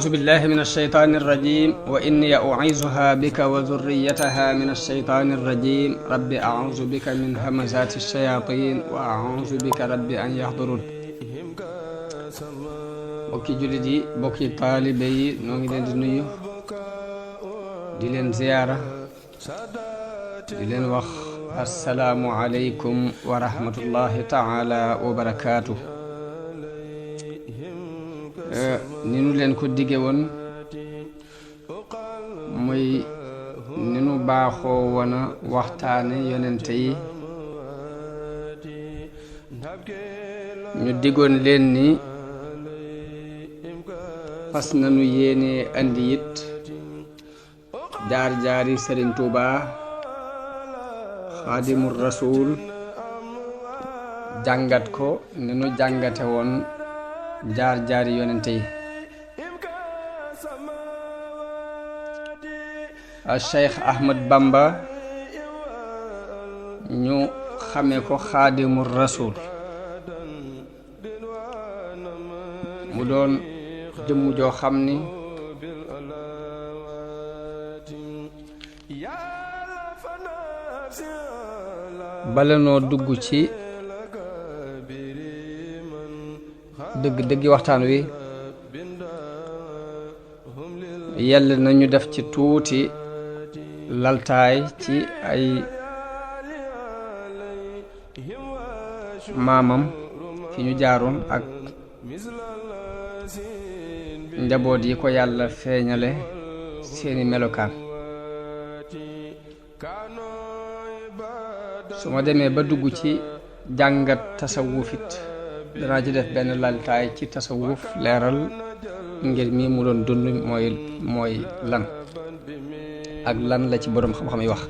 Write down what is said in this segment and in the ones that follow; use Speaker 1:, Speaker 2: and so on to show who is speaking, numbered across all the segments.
Speaker 1: أعوذ بالله من الشيطان الرجيم وإني أعيذها بك وذريتها من الشيطان الرجيم رب أعوذ بك من همزات الشياطين وأعوذ بك رب أن يحضرون bokki jullit yi bokki taalibe yi noo ngi leen di nuyu di leen ziyaara di leen wax assalaamu aleykum wa rahmatullahi taala wa barakaatu. ni nu leen ko dige woon muy ni nu baaxoo woon a waxtaane yonente yi ñu digoon leen ni fas nanu yéene andi it jaar-jaari Sëriñ Tuubaa Xaadimul Rasuul jàngat ko ni nu jàngate woon jaar-jaari yonente yi. Cheikh Ahmad Bamba ñu xame ko Xaadimul Rasuul mu doon jëmm joo xam ni bala noo dugg ci dëgg-dëggi waxtaan wi yell nañu def ci tuuti laltaay ci ay maamam fi ñu jaaroon ak njaboot yi ko yàlla feeñale seeni melokaan. su ma demee ba dugg ci jàngat tasawufit danaa ci def benn laltaay ci tasawuf leeral ngir mi mu doon dund mooy lan ak lan la ci boroom xam-xam yi wax.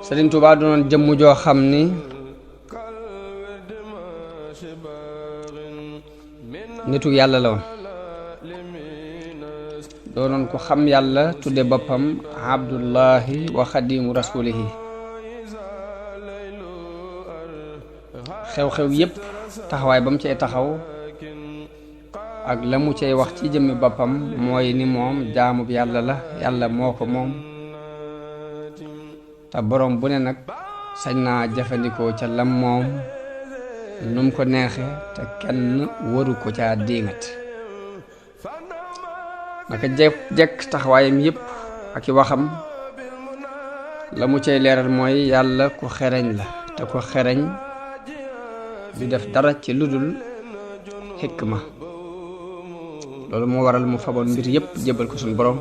Speaker 1: Sëriñ Tuubaa doonoon jëmm joo xam ni nitu yàlla la woon doonoon ko xam yàlla tudde boppam abdullahi wa xadimu rasulihi. xew-xew yépp taxawaay ba mu cay taxaw ak la mu cay wax ci jëmmi boppam mooy ni moom jaamub yàlla la, yàlla moo ko moom te boroom bu ne nag sañ naa jëfandikoo ca lam moom num ko neexe te kenn waru ko caa diingat. naka jekk taxawaayam yépp ak i waxam la mu cay leeral mooy yàlla ku xereñ la te ku xereñ du def dara ci ludul xikma. loolu moo waral mu faboon mbir yépp jébbal ko suñu borom.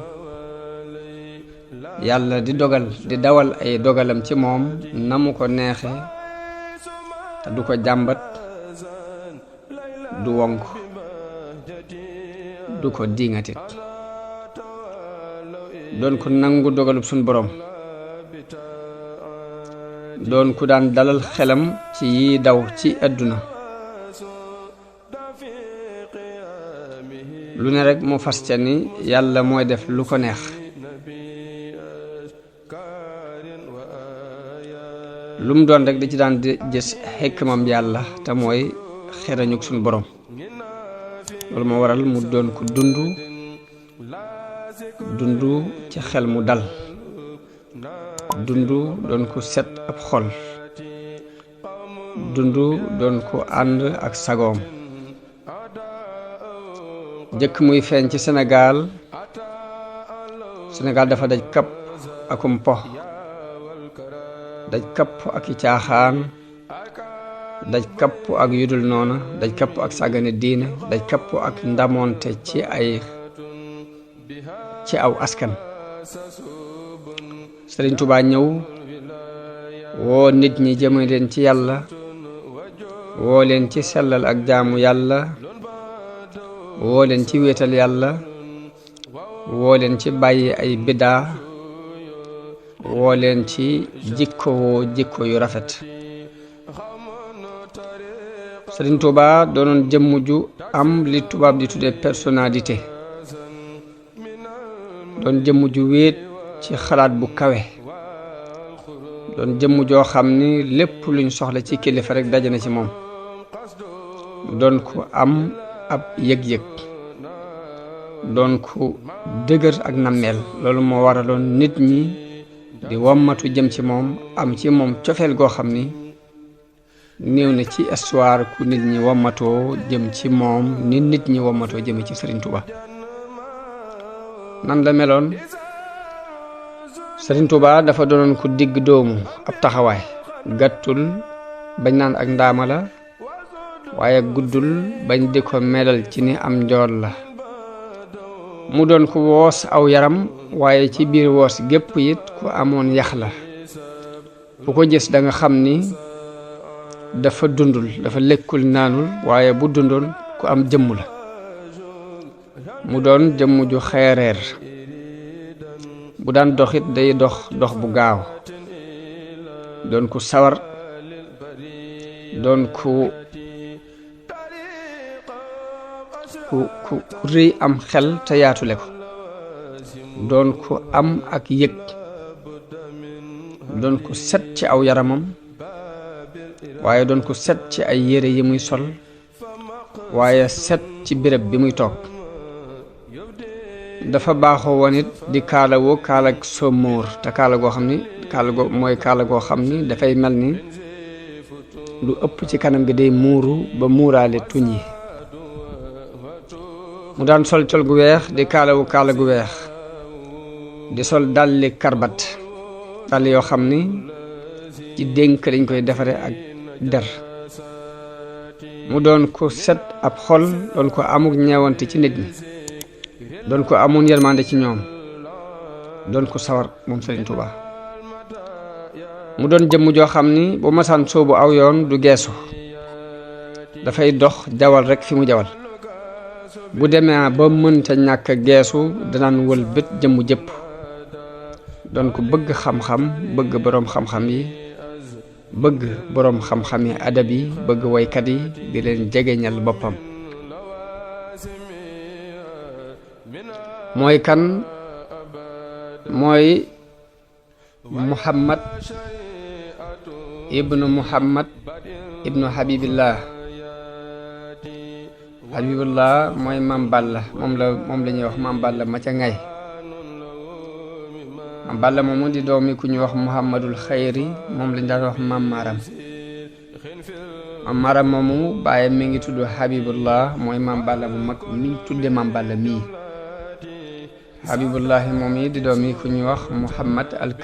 Speaker 1: yàlla di dogal di dawal ay dogalam ci moom na mu ko neexe te du ko jàmbat, du wonk, du ko diŋatit. doon ko nangu dogalub suñu borom, doon ku daan dalal xelam ci yi daw ci àdduna. lu ne rek mu fas ca ni yàlla mooy def lu ko neex. lu mu doon rek di ci daan di gis xikmam yàlla te mooy xerañuk suñu borom. loolu moo waral mu doon ko dund ci xel mu dal, dund doon ko set ab xol, dund doon ko ànd ak sagoom. jëkk muy feeñ ci Sénégal dafa daj kapp akum po, daj kapp ak i caaxaan, daj kapp ak yudul noona, daj kapp ak sàggane diine, daj kapp ak ndamoonte ci aw askan. Sëriñ Tuubaa ñëw woo nit ñi jëme leen ci yàlla, woo leen ci sellal ak jaamu yàlla, woo leen ci wéetal yàlla, woo leen ci bàyyi ay biddaa, woo leen ci jikko yu rafet. Sëriñ Tuubaa doonoon jëmm ju am li tubaab di tudde personnalité, doon jëmm ju wéet ci xalaat bu kawe, doon jëmm joo xam ni lépp luñ soxla ci kilifa rek daje na ci moom. doon ko am ab yëg-yëg doon ku dëgër ak nammeel loolu moo waraloon nit ñi di wommatu jëm ci moom am ci moom cofeel goo xam ni néew na ci histoire ku nit ñi wommatoo jëm ci moom ni nit ñi wommatoo jëm ci Sëriñ Tuuba nan la meloon Sëriñ Tuuba dafa doonoon ku digg doomu ab taxawaay gàttul bañ naan ak ndaama la waaye guddul bañ di ko melal ci ni am njool la mu doon ku woos aw yaram waaye ci biir woos gépp it ku amoon yax la bu ko gis da nga xam ni dafa dundul dafa lekkul naanul waaye bu dundoon ku am jëmm la mu doon jëmm ju xeereer bu daan doxit day dox bu gaaw doon ku sawar doon ku rëy am xel te yaatule ko doon ku am ak yëg doon ku set ci aw yaramam waaye doon ku set ci ay yére yi muy sol waaye set ci béréb bi muy toog dafa baaxoo woon it di kaalawoo kaalag somóor te kaala goo xam ni kaala goo xam ni dafay mel ni lu ëpp ci kanam gi day muuru ba muuraale tuñ yi mu daan sol col gu weex di kaalawu kaala gu weex di sol dalli karbat dàll yoo xam ni ci dénk lañ koy defare ak der mu doon ko set ab xol doon ko amuk ñeewante ci nit ñi doon ko amoon yërmande ci ñoom doon ko sawar moom Sëriñ Tuuba mu doon jëmm joo xam ni bu masaan soobu aw yoon du geesu dafay dox jawal rekk fi mu jawal bu demee ba mënta ñàkk geesu danaan wël bët jëmm jëpp doon ko bëgg xam-xam bëgg boroom xam-xam yi bëgg boroom xam-xam yi adab yi bëgg woykat yi di leen jegeñal boppam mooy kan mooy Muhammad ibnu Habibillah mooy Maam Balla moom la ñuy wax Maam Balla ma ca ngay Maam Balla moomu di doomi ku ñuy wax Muhammadul Xayri moom lañ daan wax Maam Maram moomu bàyyi mi ngi tudd Habibullah mooy Maam Balla mu mag mi tudde Maam Balla mii Habibullahi moom yi di doomi ku ñuy wax Muhammadul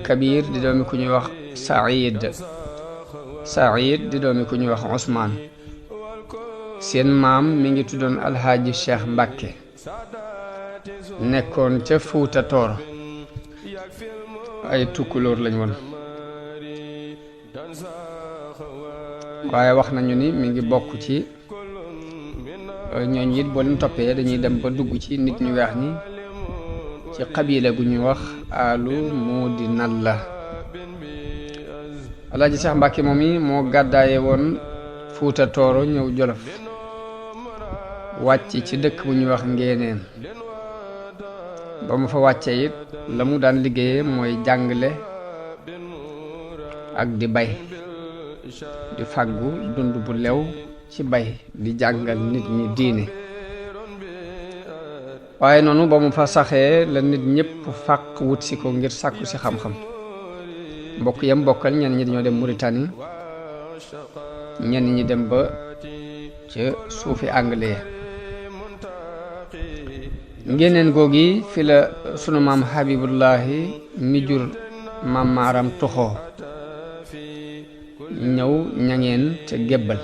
Speaker 1: Kabir di doomi ku ñuy wax Saïd di doomi ku ñuy wax Ousmane seen maam mi ngi tuddoon Alhaaji Cheikh Mbàkke nekkoon ca Fuuta Tooro ay tukkulóor lañ woon waaye wax nañu ni mi ngi bokk ci ñooñu it boo leen toppee dañuy dem ba dugg ci nit ñu weex ñi ci xabila gu ñuy wax alu Moodi Nalla Alaaji Cheikh Mbàkke moom yi moo gàddaaye woon Fuuta Tooro ñëw Jolof wàcc ci dëkk bu ñuy wax Ngéeneen ba mu fa wàccee it la mu daan liggéeyee mooy jàngale ak di bay di fàggu dund bu lew ci bay di jàngal nit ñi diine waaye noonu ba mu fa saxee la nit ñëpp fàq wut si ko ngir sàkku si xam-xam mbokk yam bokkal ñenn ñi dañoo dem Mauritanie ñenn ñi dem ba ca suufi anglais Ngéeneen googi fi la sunu maam Habibullahi mi jur Maam Maaram toxoo ñëw ñangeen ca gébbal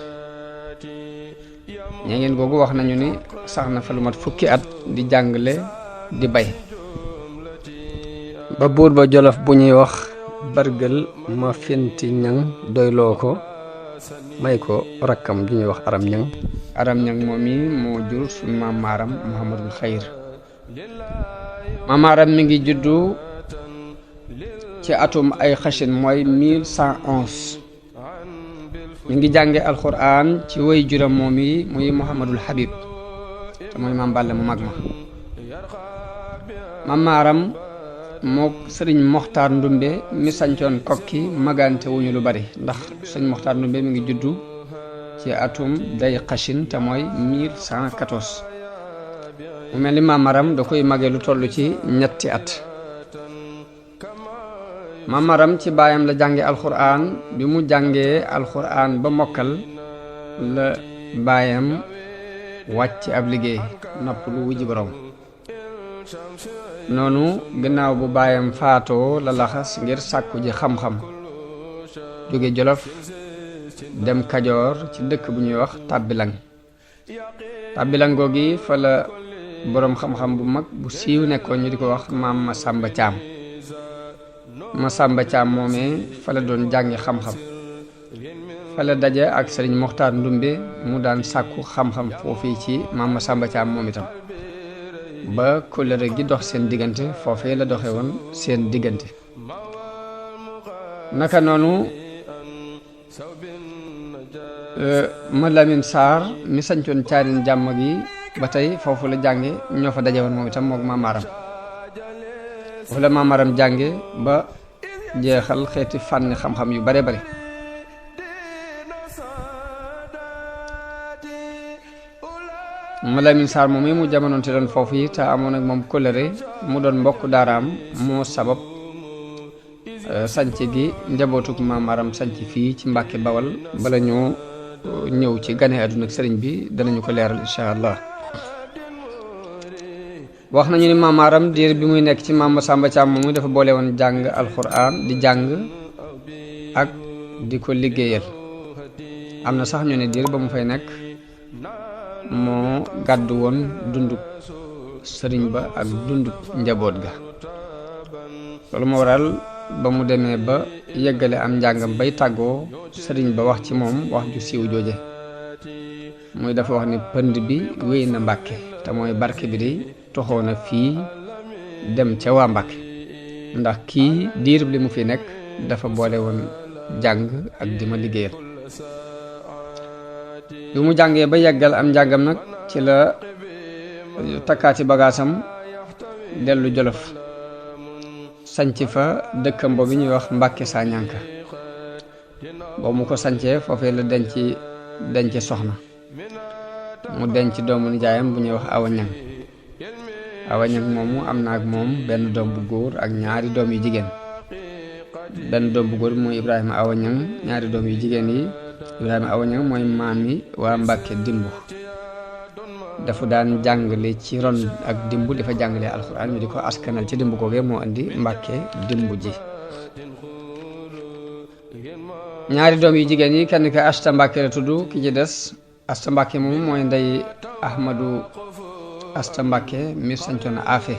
Speaker 1: ñangeen googu wax nañu ni sax na fa lu mat fukki at di jàngale di bay ba buur ba Jolof bu ñuy wax Bargël ma finti ñang doyloo ko may ko rakkam ju ñuy wax aram ñang moom mi moo jur sunu maam Maaram Muhammadul Xayr Maam Maaram mi ngi juddu ci atum ay xashin mooy 1111 mi ngi jànge alxuraan ci way juram moom yi muy Muhammadul Habib te mooy Maam Balla mu mag ma Maam Maaram mook sëriñ Moxtaar Ndumbe mi sancoon Kokki magante wuñu lu bari ndax sëriñ Moxtaar Ndumbe mi ngi juddu ci atum day xachin te mooy 1114 mu mel ni Maam Maram da koy mage lu toll ci ñetti at. Maam Maram ci baayam la jànge alxuraan bi mu jàngee alxuraan ba mokkal la baayam wàcc ab liggéey nopp lu wujji borom noonu gannaaw bu baayam faatoo la laxas ngir sàkku ji xam-xam jóge Jolof dem Kajoor ci dëkk bu ñuy wax Tàbbilang googi fa la boroom xam-xam bu mag bu siiw nekkoon ñu di ko wax maam Masamba Caam moomee fa la doon jàngi xam-xam fa la daje ak sëriñ Moxtaar Ndumbe mu daan sàkku xam-xam foofii ci maam Masamba Caam moom itam ba kóllëre gi dox seen diggante foofee la doxe woon seen diggante. naka noonu ma Lamin Saar mi sañcoon caarin jàmm gi ba tey foofu la jànge ñoo fa daje woon moom itam mook Maam Maram foofu la Maam Maram jànge ba jeexal xeeti fànni xam-xam yu bare bare. ma Lamin Saar moom mu jamonoonte doon foofu yi te amoon ak moom kóllëre mu doon mbokk daaraam moo sabab sanc gi njabootuk Maam Maram sanc fii ci Mbàkke Bawal bala ñoo ñëw ci gane àdduna ak sëriñ bi danañu ko leeral incha allah. wax nañu ni Maam Maram diir bi muy nekk ci Maam Masamba Caam moom dafa boole woon jàng alxuraan di jàng ak di ko liggéeyal. am na sax ñu ne diir ba mu fay nekk moo gàddu woon dundub sëriñ ba ak dundub njaboot ga. loolu moo waral ba mu demee ba yeggale am njàngam bay tàggoo sëriñ ba wax ci moom wax ju siiw jooje muy dafa wax ni pënd bi wéy na Mbàkke te mooy barke bi di toxoo na fii dem ca waa Mbàkke ndax kii diirub li mu fi nekk dafa boole woon jàng ak di ma liggéeyal. bi mu jàngee ba yeggal am njàngam nag ci la takkaati bagaasam dellu Jolof sanc fa dëkkam boobu ñuy wax Mbàkke Sañanka boobu mu ko sancee foofee la denc soxna mu denc doomu nijaayam bu ñuy wax Awa Ñang moomu am na ak moom benn doom bu góor ak ñaari doom yu jigéen. benn doom bu góor bi mooy Ibrahima Awa Ñang ñaari doom yu jigéen yi Ibrahima Awa Ñang mooy maam yi waa Mbàkke Dimbu dafa daan jàngale ci ron ak dimbu dafa jàngale alxuraan ñu di ko askanal ci dimbu googee moo andi Mbàkke Dimbu ji. ñaari doom yu jigéen yi kenn ka Asta Mbàkke la tudd ki ci des Asta Mbàkke moom mooy ndey Ahmadu Asta Mbàkke mi sancoon Afe.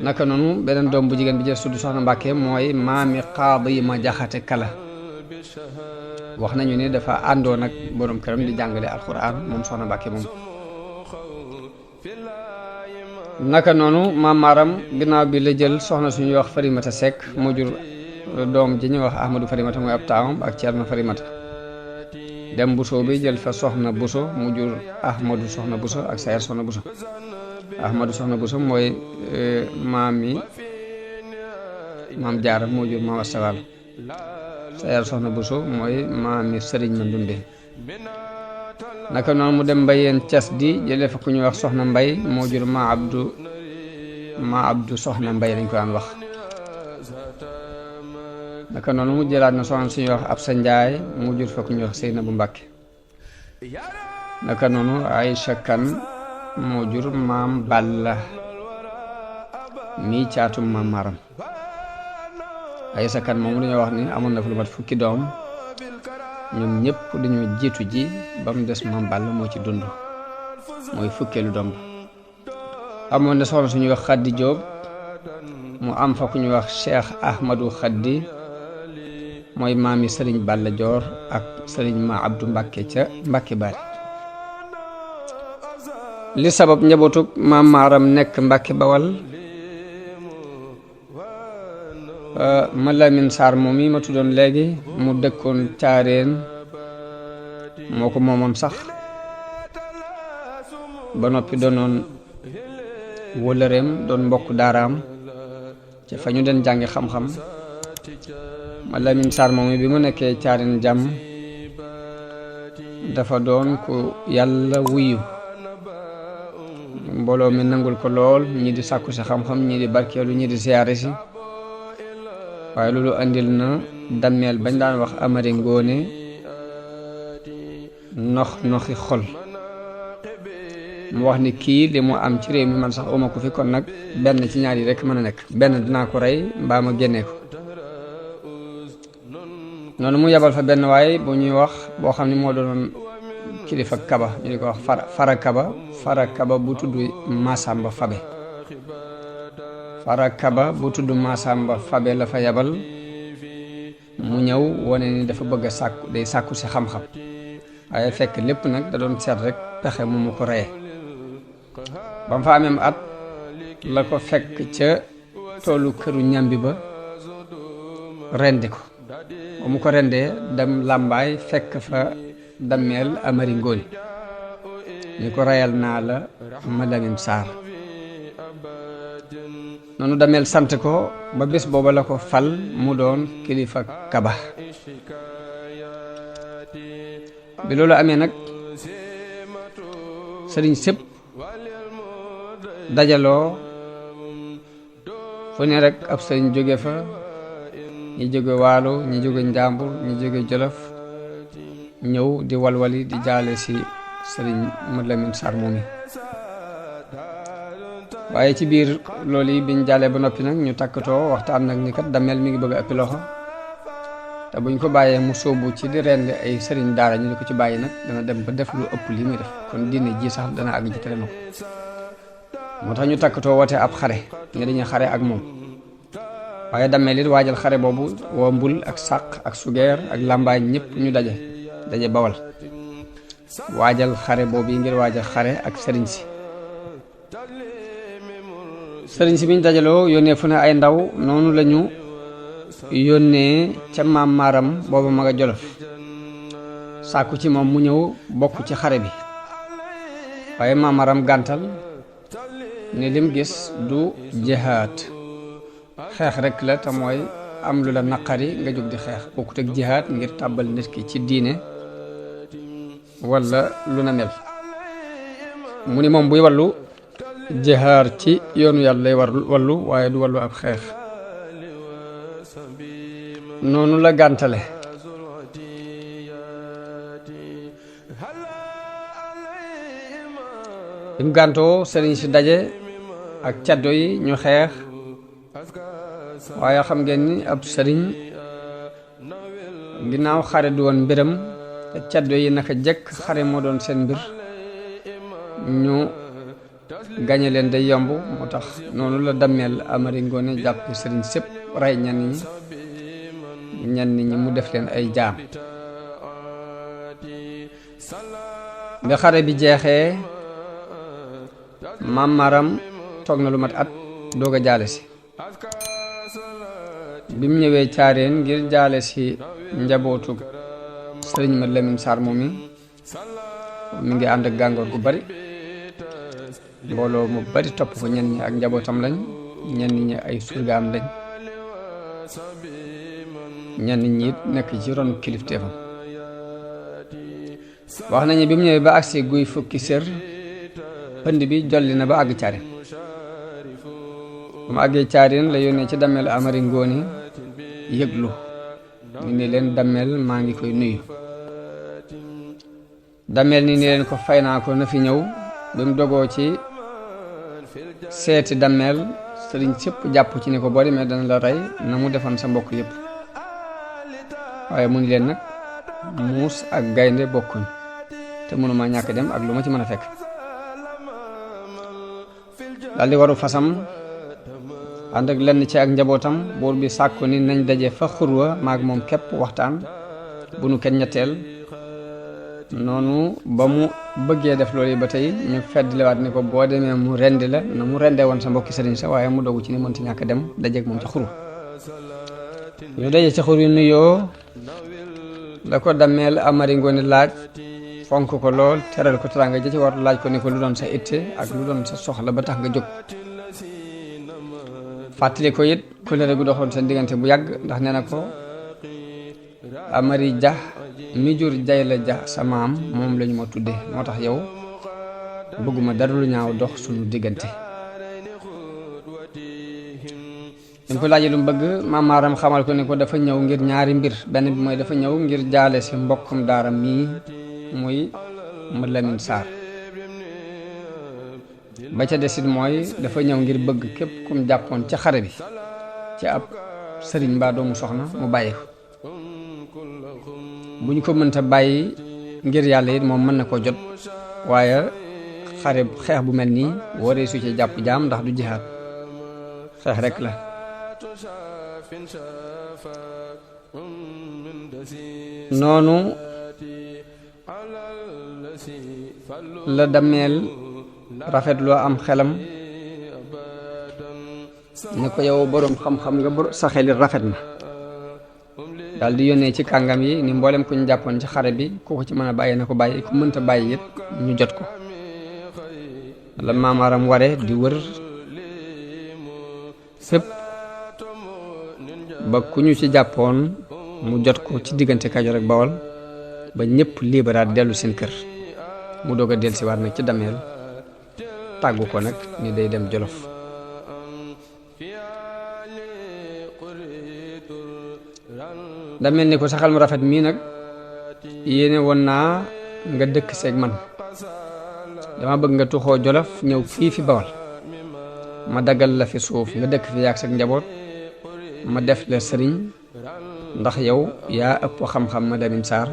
Speaker 1: naka noonu beneen doom bu jigéen bi jël tudd Soxna Mbàkke mooy maami Xaadi ma Jaxate Kala. wax nañu ne dafa àndoon ak borom këram di jàngale alxuraan moom Soxna Mbàkke moom. naka noonu Maam Maram ginnaaw bi la jël soxna suñuy wax Farimata Sekk moo jur doom ji ñuy wax Ahmadu Farimata mooy ab taawam ak Ceerno Farimata dem Buso bi jël fa Soxna Buso mu jur Ahmadu Soxna Buso ak Sayar Soxna Buso. Ahmadu Soxna Buso mooy maam Jaara moo jur Maam Asta Waalo. Sayar Soxna Buso mooy maami Sëriñ Mandumbe. naka noonu mu dem Mbayeen Cas di jëlee fa ku ñuy wax Soxna Mbay moo jur ma Abdu Soxna Mbay lañ ko daan wax. naka noonu mu jëlaat na soxna suñuy wax Absa Njaay mu jur fa ku ñuy wax Seynabu Mbàkke. naka noonu Aysa Kan moo jur maam Balla mii caatum Maam Maram. Aysa Kan moom dañoo wax ni amoon na fa lu mat fukki doom ñoom ñëpp dañoo jiitu ji ba mu des Maam Balla moo ci dund mooy fukkeelu doom ba. amoon na soxna suñuy wax Xaddi Jóob mu am fa ku ñuy wax Cheikh Ahmadu Xaddi mooy maami Sëriñ Balla Joor ak Sëriñ Ma Abdu Mbàkke ca Mbàkke Bari. li sabab njabootug Maam Maram nekk Mbàkke Bawal ma Lamin Saar moom yi ma tuddoon léegi mu dëkkoon Caareen moo ko moomoon sax ba noppi doonoon wóllëreem doon mbokk daaraam ci fa ñu den jàngi xam-xam ma Lamin Saar moom yi bi mu nekkee Caareen jàmm dafa doon ku yàlla wuyu mbooloo mi nangul ko lool ñi di sàkku si xam-xam ñi di barkeelu ñi di siyaare si waaye loolu andil na dammeel bañ daan wax Amari Ngoone noxi xol mu wax ni kii li mu am ci réew mi man sax uma ko fi kon nag benn ci ñaar yi rek mën a nekk benn dinaa ko rey mbaa ma génnee ko noonu mu yebal fa benn waay bu ñuy wax boo xam ne moo doon kilifa kaba ñu di ko wax fara kaba bu tudd Masamba Fabe fara kaba bu tudd Masamba Fabe la fa yebal mu ñëw wane ni dafa bëgg a sàkku si xam-xam waaye fekk lépp nag da doon seet rek pexe mu ko reye ba mu fa amee at la ko fekk ca toolu këru ñambi ba rendi ko ba mu ko rendee dem làmbaay fekk fa dammeel Amari Ngoone ni ko reyal naa la ma Lamin Saar noonu dammeel sant ko ba bés booba la ko fal mu doon kilifa kaba bi loolu amee nag sëriñ sëpp dajaloo fu ne rek ab sëriñ jóge fa ñi jóge Waalo ñi jóge Njàmbur ñi jóge Jolof ñëw di walwali di jaale si sëriñ Mad Lamin Saar moomi waaye ci biir loolu yi biñ jaalee ba noppi nag ñu takkatoo waxtaan nag ni kat dammeel mi ngi bëgg a ëppi loxo te buñ ko bàyyee mu sóobu ci di rendi ay sëriñ daara ñu di ko ci bàyyi nag dana dem ba def lu ëpp li muy def kon diine ji sax dana àgg ci tere na ko moo tax ñu takkatoo woote ab xare nga dañuy xare ak moom waaye dammeel it waajal xare boobu woo mbul ak sàq ak sugeer ak làmbaay ñëpp ñu daje Bawal waajal xare boobu yi ngir waajal xare ak sëriñ si biñ dajaloo yónnee fu ne ay ndaw noonu lañu yónnee ca maam maaram booba ma nga Jolof sàkku ci moom mu ñëw bokk ci xare bi waaye maam maaram gàntal ne lim gis du jihaad xeex rek la te mooy am lu la naqari nga jóg di xeex bokkut ak jihaad ngir tàbbal nit ki ci diine walla lu na mel mu ni moom buy wallu jihaar ci yoonu yàlla lay wallu waaye du wallu ab xeex noonu la gàntale bi mu gàntoo sëriñ si daje ak caddo yi ñu xeex waaye xam ngeen ni ab sëriñ ginnaaw xare du woon mbiram te caddo yi naka jekk xare moo doon seen mbir ñu gañe leen day yomb moo tax noonu la dammeel Amari Ngoone jàpp sëriñ sépp rey ñenn ñi mu def leen ay jaam bi xare bi jeexee maam Maram toog na lu mat at doog a jaale si bi mu ñëwee caareen ngir jaale si njabootu sëriñ Mad Lamin Saar moomi mi ngi ànd ak gàngoor gu bari mbooloo mu bari topp ko ñenn ñi ak njabootam lañ ñenn ñi ay surgaam lañ ñenn ñi it nekk ci ron kilifteefam wax nañu bi mu ñëwee ba agsi guy fukki sër pënd bi jolli na ba àgg caareen bu mu àggee caareen la yónnee ci dammeel Amari Ngoone yëglu ni leen dammeel maa ngi koy nuyu dammeel ni leen ko fay naa ko na fi ñëw bi mu dogoo ci seeti dammeel sëriñ sépp jàpp ci ni ko boo demee dana la rey na mu defoon sa mbokk yëpp waaye mu ni leen nag muus ak gaynde bokkuñ te mënuma ñàkk dem ak lu ma ci mën a fekk daldi waru fasam ànd ak lenn ci ak njabootam buur bi sàkku ni nañ daje fa xurwa maag moom képp waxtaan bu nu kenn ñetteel noonu ba mu bëggee def loolu yi ba tey ñu feddliwaat ni ko boo demee mu rendi la na mu rendee woon sa mbokki sëriñ sa waaye mu dogu ci ni mënti ñàkk dem dajeeg moom ca xurwa ñu daje ca xur yu nuyoo la ko dammeel Amari Ngoone laaj fonk ko lool teral ko teraanga ja ci war laaj ko ni ko lu doon sa itte ak lu doon sa soxla ba tax nga jóg fàttali ko it kóllëre gu doxoon seen diggante bu yàgg ndax nee na ko Amari Ja mi jur jay la ja sa maam moom lañu ma tudde moo tax yow bëgguma dara lu ñaaw dox suñu diggante. dañ ko laajee lu mu bëgg maam Maaram xamal ko ne ko dafa ñëw ngir ñaari mbir, benn bi mooy dafa ñëw ngir jaale si mbokkum daara mii muy ma Lamin Saar, ba ca desit mooy dafa ñëw ngir bëgg képp kum jàppoon ca xare bi ci ab sëriñ mbaa doomu soxna mu bàyyi ko. bu ñu ko mënta bàyyi ngir yàlla it moom mën na ko jot, waaye xeex bu mel nii waree su ci jàpp jaam ndax du jihaad, xeex rek la. noonu la Dameel rafetloo am xelam ne ko yow boroom xam-xam nga, sa xel it rafet na. daal di yónnee ci kàngam yi ni mboolem ku ñu jàppoon ci xare bi ku ko ci mën a bàyyi na ko bàyyi, ku mënta bàyyi it ñu jot ko. la Maam Maaram ware di wër fépp ba ku ñu ci jàppoon mu jot ko ci diggante Kajoor ak Bawol ba ñëpp liberaat dellu seen kër, mu doog a dellusiwaat nag ci Dameel tàggu ko nag ni day dem Jolof. Dameel ni ko saxal mu rafet mii nag yéene woon naa nga dëkk seeg man, dama bëgg nga tuxoo Jolof ñëw fii fi Bawol, ma daggal la fi suuf nga dëkk fi yaag sag njaboot, ma def la sëriñ ndax yow yaa ëpp xam-xam ma Lamin Saar.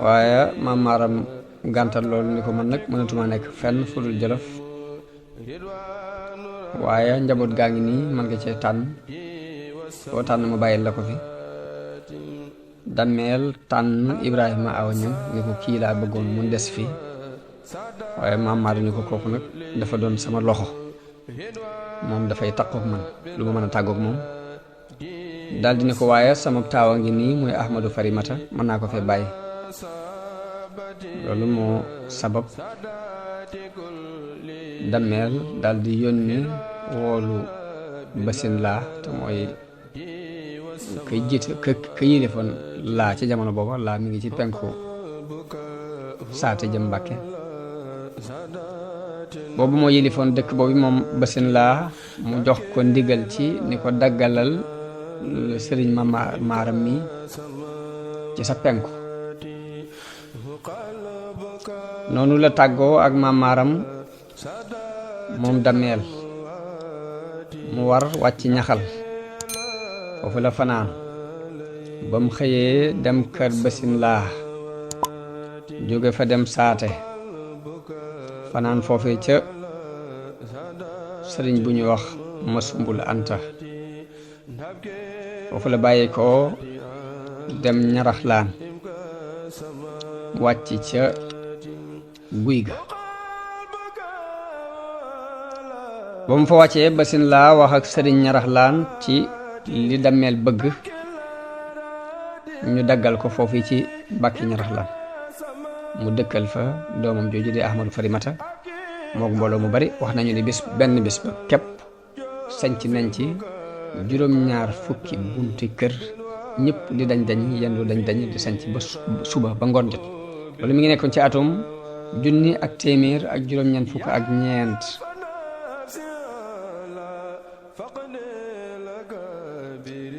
Speaker 1: waaye Maam Maaram gàntal loolu ni ko man nag mënatuma nekk fenn fudul Jolof, waaye njaboot gaa ngi nii man nga cee tànn, boo tànn ma bàyyil la ko fi. Dameel tànn Ibrahima Awa Ñaŋ ni ko kii laa bëggoon mu des fi, waaye Maam Maaram ni ko kooku nag dafa doon sama loxo, moom dafay takkook man, lu ma mën a tàggook moom. daal di ne ko waaye sama taawa ngi nii muy Ahmadu Farimata mën naa ko fee bàyyi. loolu moo sabab Dameel daal di yónni woolu Basin Laa te mooy kay jiite ka yilifoon Laa ci jamono booba. Laa mi ngi ci penku saate jëm Mbàkke, boobu moo yilifoon dëkk boobu moom Basin Laa. mu jox ko ndigal ci ni ko daggalal sëriñ Maam Maaram mi ci sa penku. noonu la tàggoo ak Maam Maaram moom Dameel, mu war wàcc ñaxal, foofu la fanaan ba mu xëyee dem kër Basin Laa, jóge fa dem saate, fanaan foofee ca sëriñ bu ñuy wax Masumbul Anta. foofu la bàyyi ko dem Ñaraxlaan, wàcc ca guy ga. ba mu fa wàccee Basin Laa wax ak sëriñ Ñaraxlaan ci li Dameel bëgg ñu daggal ko foofu ci bàkki Ñaraxlaan, mu dëkkal fa doomam jooju di Ahmadu Farimata mook mbooloo mu bari. wax nañu ni benn bis ba képp sanc nañ ci juróom-ñaar fukki bunti kër, ñëpp di dañ yendu dañ di sanc ba suba ba ngoon jot. loolu mi ngi nekkoon ci atum 1924.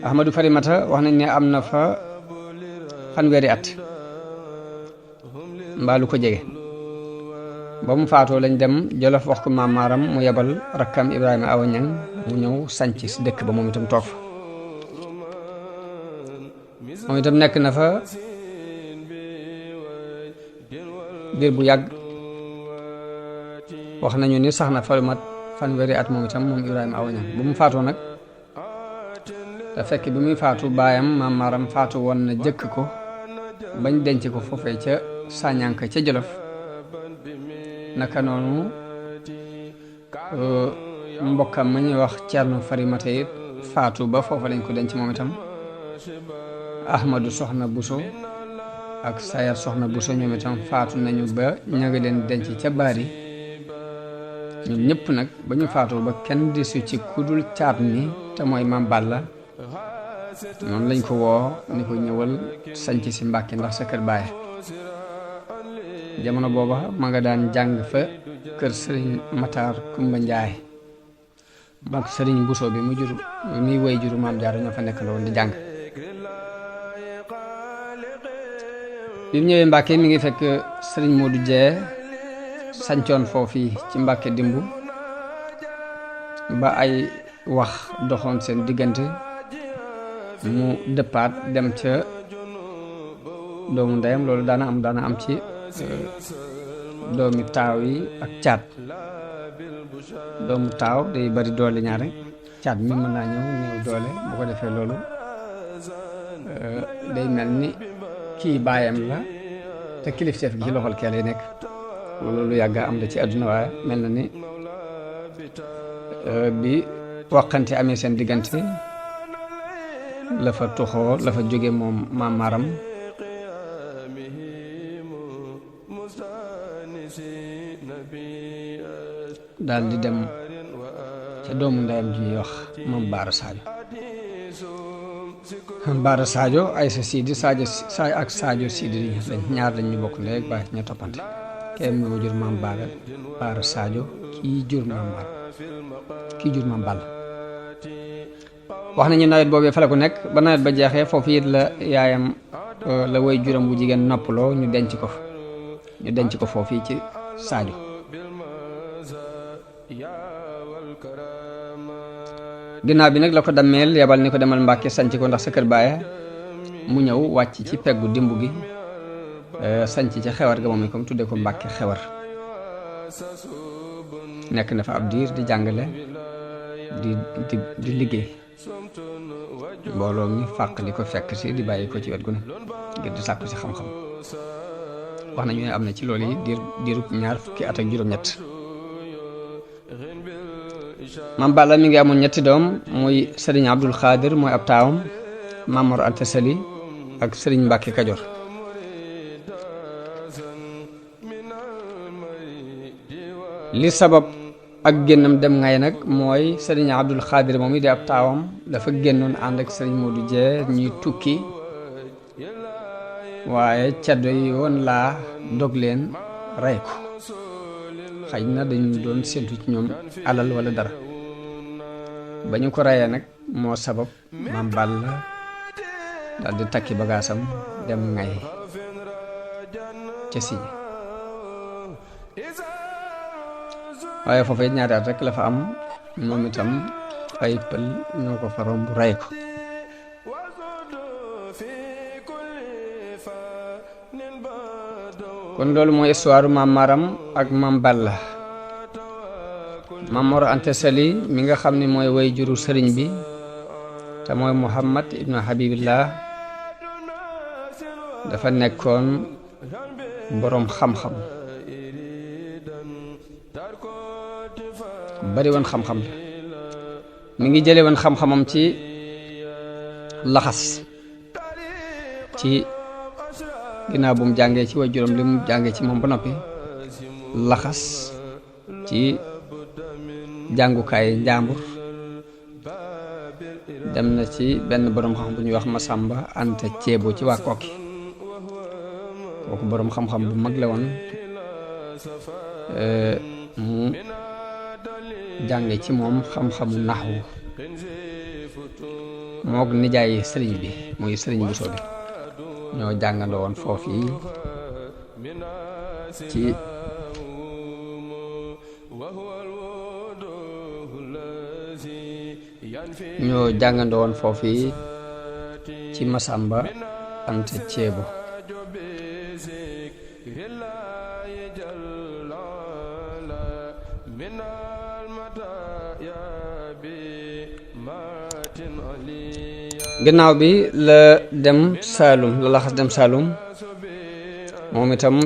Speaker 1: Ahmadu Farimata wax nañ ne am na fa fanweeri at mbaa lu ko jege. ba mu faatoo lañ dem Jolof wax ko Maam Maaram mu yebal rakkam Ibrahima Awa Ñaŋ mu ñëw sanc si dëkk ba moom itam toog fa. moom itam nekk na fa diir bu yàgg. wax nañu ni sax na fa lu mat fanweeri at moom itam moom Ibrahima Awa Ñaŋ. ba mu faatoo nag te fekk bi muy faatu baayam Maam Maaram faatu woon na jëkk ko bañ denc ko foofee ca Sañanka ca Jolof. naka noonu mbokkam ma ñuy wax Cerno Farimata it faatu ba foofa lañ ko denc moom itam. Ahmadu Soxna Buso ak Sayar Soxna Buso ñoom itam faatu nañu ba ña nga leen denc ca Baari. ñoom ñëpp nag ba ñu faatu ba kenn desu ci kudul caat mi te mooy Maam Balla noonu lañ ko woo ni ko ñëwal sanc si Mbàkke ndax sa kër baay. jamono booba ma nga daan jàng fa kër sëriñ Matar Kumba Njaay bak sëriñ Buso bi mu jur muy woy juru Maam Jaara ñoo fa nekk loon di jàng. bi mu ñëwee Mbàkke mi ngi fekk sëriñ Moodu Jee sancoon foofii ci Mbàkke dimbu ba ay wax doxoon seen diggante mu dëppaat dem ca doomu ndeyam. loolu daana am ci doomi taaw yi ak caat. doomu taaw day bari doole ñaare, caat mi mën naa ñëw néew doole. bu ko defee loolu day mel ni kii baayam la te kilifteef gi ci loxol kee lay nekk. loolu lu yàgga am la ci àdduna, waaye mel na ni bi waxante amee seen diggante la fa tuxoo la fa jóge moom Maam Maram daal di dem ca doomu ndeyam ji ñuy wax Maam Baara Sadio. Baara Sadio ay sa Sidi Sadio ak Sadio Sidi lañ ñaar lañ ñu bokk ndey ak baay ña toppante. kenn moo jur Maam Baara Sadio kii jur Maam Balla. wax nañu nawet boobee fa la ko nekk ba nawet ba jeexee foofu it la yaayam la woy juram bu jigéen noppaloo ñu denc ko foofu ci Sadio. ginnaaw bi nag la ko dammeel yebal ni ko demal Mbàkke sanc ko ndax sa kër baaya. mu ñëw wàcc ci peggu dimbu gi sanc ci xewar ga moom itam tudde ko Mbàkke xewar. nekk na fa ab diir di jàngale di liggéey. mbooloo mi fàq di ko fekk si di bàyyi ko ci wet gu ne ngir di sàkku si xam-xam. wax nañu ne am na ci loolu yi diirub 20 fukki at ak juróom-ñett. Maam Balla mi ngi amoon 3 doom muy sëriñ Abdul Xaadir mooy ab taawam, Maam Mor Anta Sali ak sëriñ Mbàkke Kajoor. li sabab ak génnam dem ngay nag mooy sëriñ Abdul Xaadir moom it di ab taawam dafa génnoon ànd ak sëriñ Moodu Jee ñuy tukki, waaye caddo yi woon laa dog leen rey ko. xëy na dañu doon séntu ci ñoom alal wala dara. ba ñu ko reyee nag moo sabab Maam Balla daal di takki bagaasam dem ngay ca Signe. waaye foofu it 2 at rek la fa am, moom itam ay pël ñoo ko fa romb rey ko. kon loolu mooy histoire Maam Maram ak Maam Balla. Maam Mor Anta Sali mi nga xam ne mooy way juru sëriñ bi te mooy Muhammad ibnu Habibillah dafa nekkoon boroom xam-xam, bari woon xam-xam la. mi ngi jële woon xam-xamam ci laxas, ci ginnaaw bu mu jàngee ci waajuram li mu jàngee ci moom ba noppi laxas ci jàngukaay njàmbur. dem na ci benn boroom xam bu ñuy wax Masamba Anta Ceebo ci waa Kokki. kooku boroom xam-xam bu mag la woon. mu jànge ci moom xam-xamu naxwu. moog nijaay sëriñ bi muy sëriñ Buso bi ñoo jàngandoo woon foofu yi ci ci Masamba Anta Ceebo. ginnaaw bi la dem Saalum la laxas dem Saalum moom itam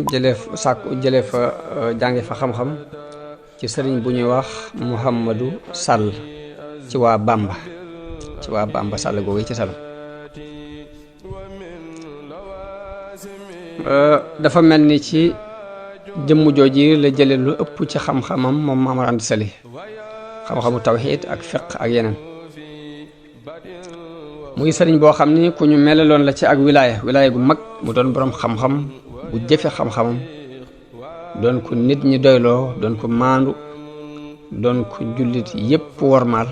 Speaker 1: jëlee fa jànge fa xam-xam ci sëriñ bu ñuy wax Muhammadu Sall ci waa Bamba Sall googu ci Saalum. dafa mel ni ci jëmm jooji la jële lu ëpp ci xam-xamam moom Maam Mor Anta Sali, xam-xamu tawxiid ak fiq ak yeneen. muy sëriñ boo xam ni ku ñu melaloon la ci ak wilaaya gu mag mu doon boroom xam-xam bu jëfe xam-xamam doon ko nit ñi doyloo doon ko maandu doon ko jullit yépp warmaal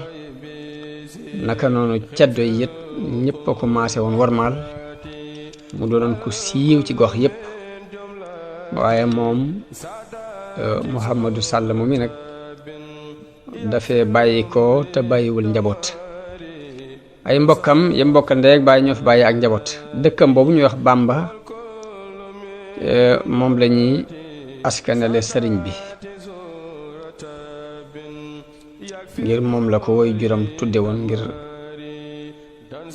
Speaker 1: naka noonu ceddo yi it ñëpp a ko maase woon warmaal mu doonoon ko siiw ci gox yépp waaye moom Mouhamadou Sall mu mi nag dafee bàyyi ko te bàyyiwul njaboot ay mbokkam yam mbokka ndeeg bàyyi ñoo fi bàyyi ak njaboot dëkkam boobu ñuy wax Bamba moom la ñuy askanale sëriñ bi ngir moom la ko woy juram tudde woon ngir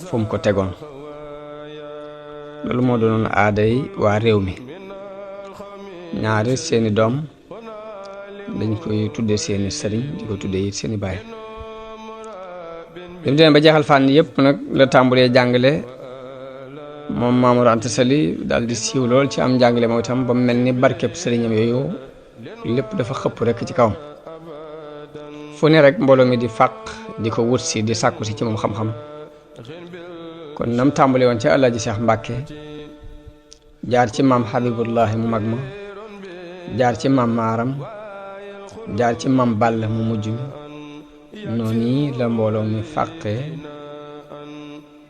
Speaker 1: fu mu ko tegoon loolu moo doonoon aaday waa réew mi ñaari seeni doom dañ koy tudde seeni sëriñ di ko tudde it seeni baay bi mu demee ba jeexal fànn yépp nag la tàmbulee jàngale moom Mamour Anta Sali daal di siiw lool ci am jàngale moom itam ba mel ni barkeb sëriñam yooyu lépp dafa xëpp rekk ci kawam fu ne rek mbooloo mi di fàq di ko wut si di sàkku si ci moom xam-xam kon nam tàmbale woon ci Alaaji Seex Mbàkke jaar ci maam Habibullahi mu mag ma jaar ci maam Maaram jaar ci maam Balla mu mujj mi noonu la mbooloo mi fàqee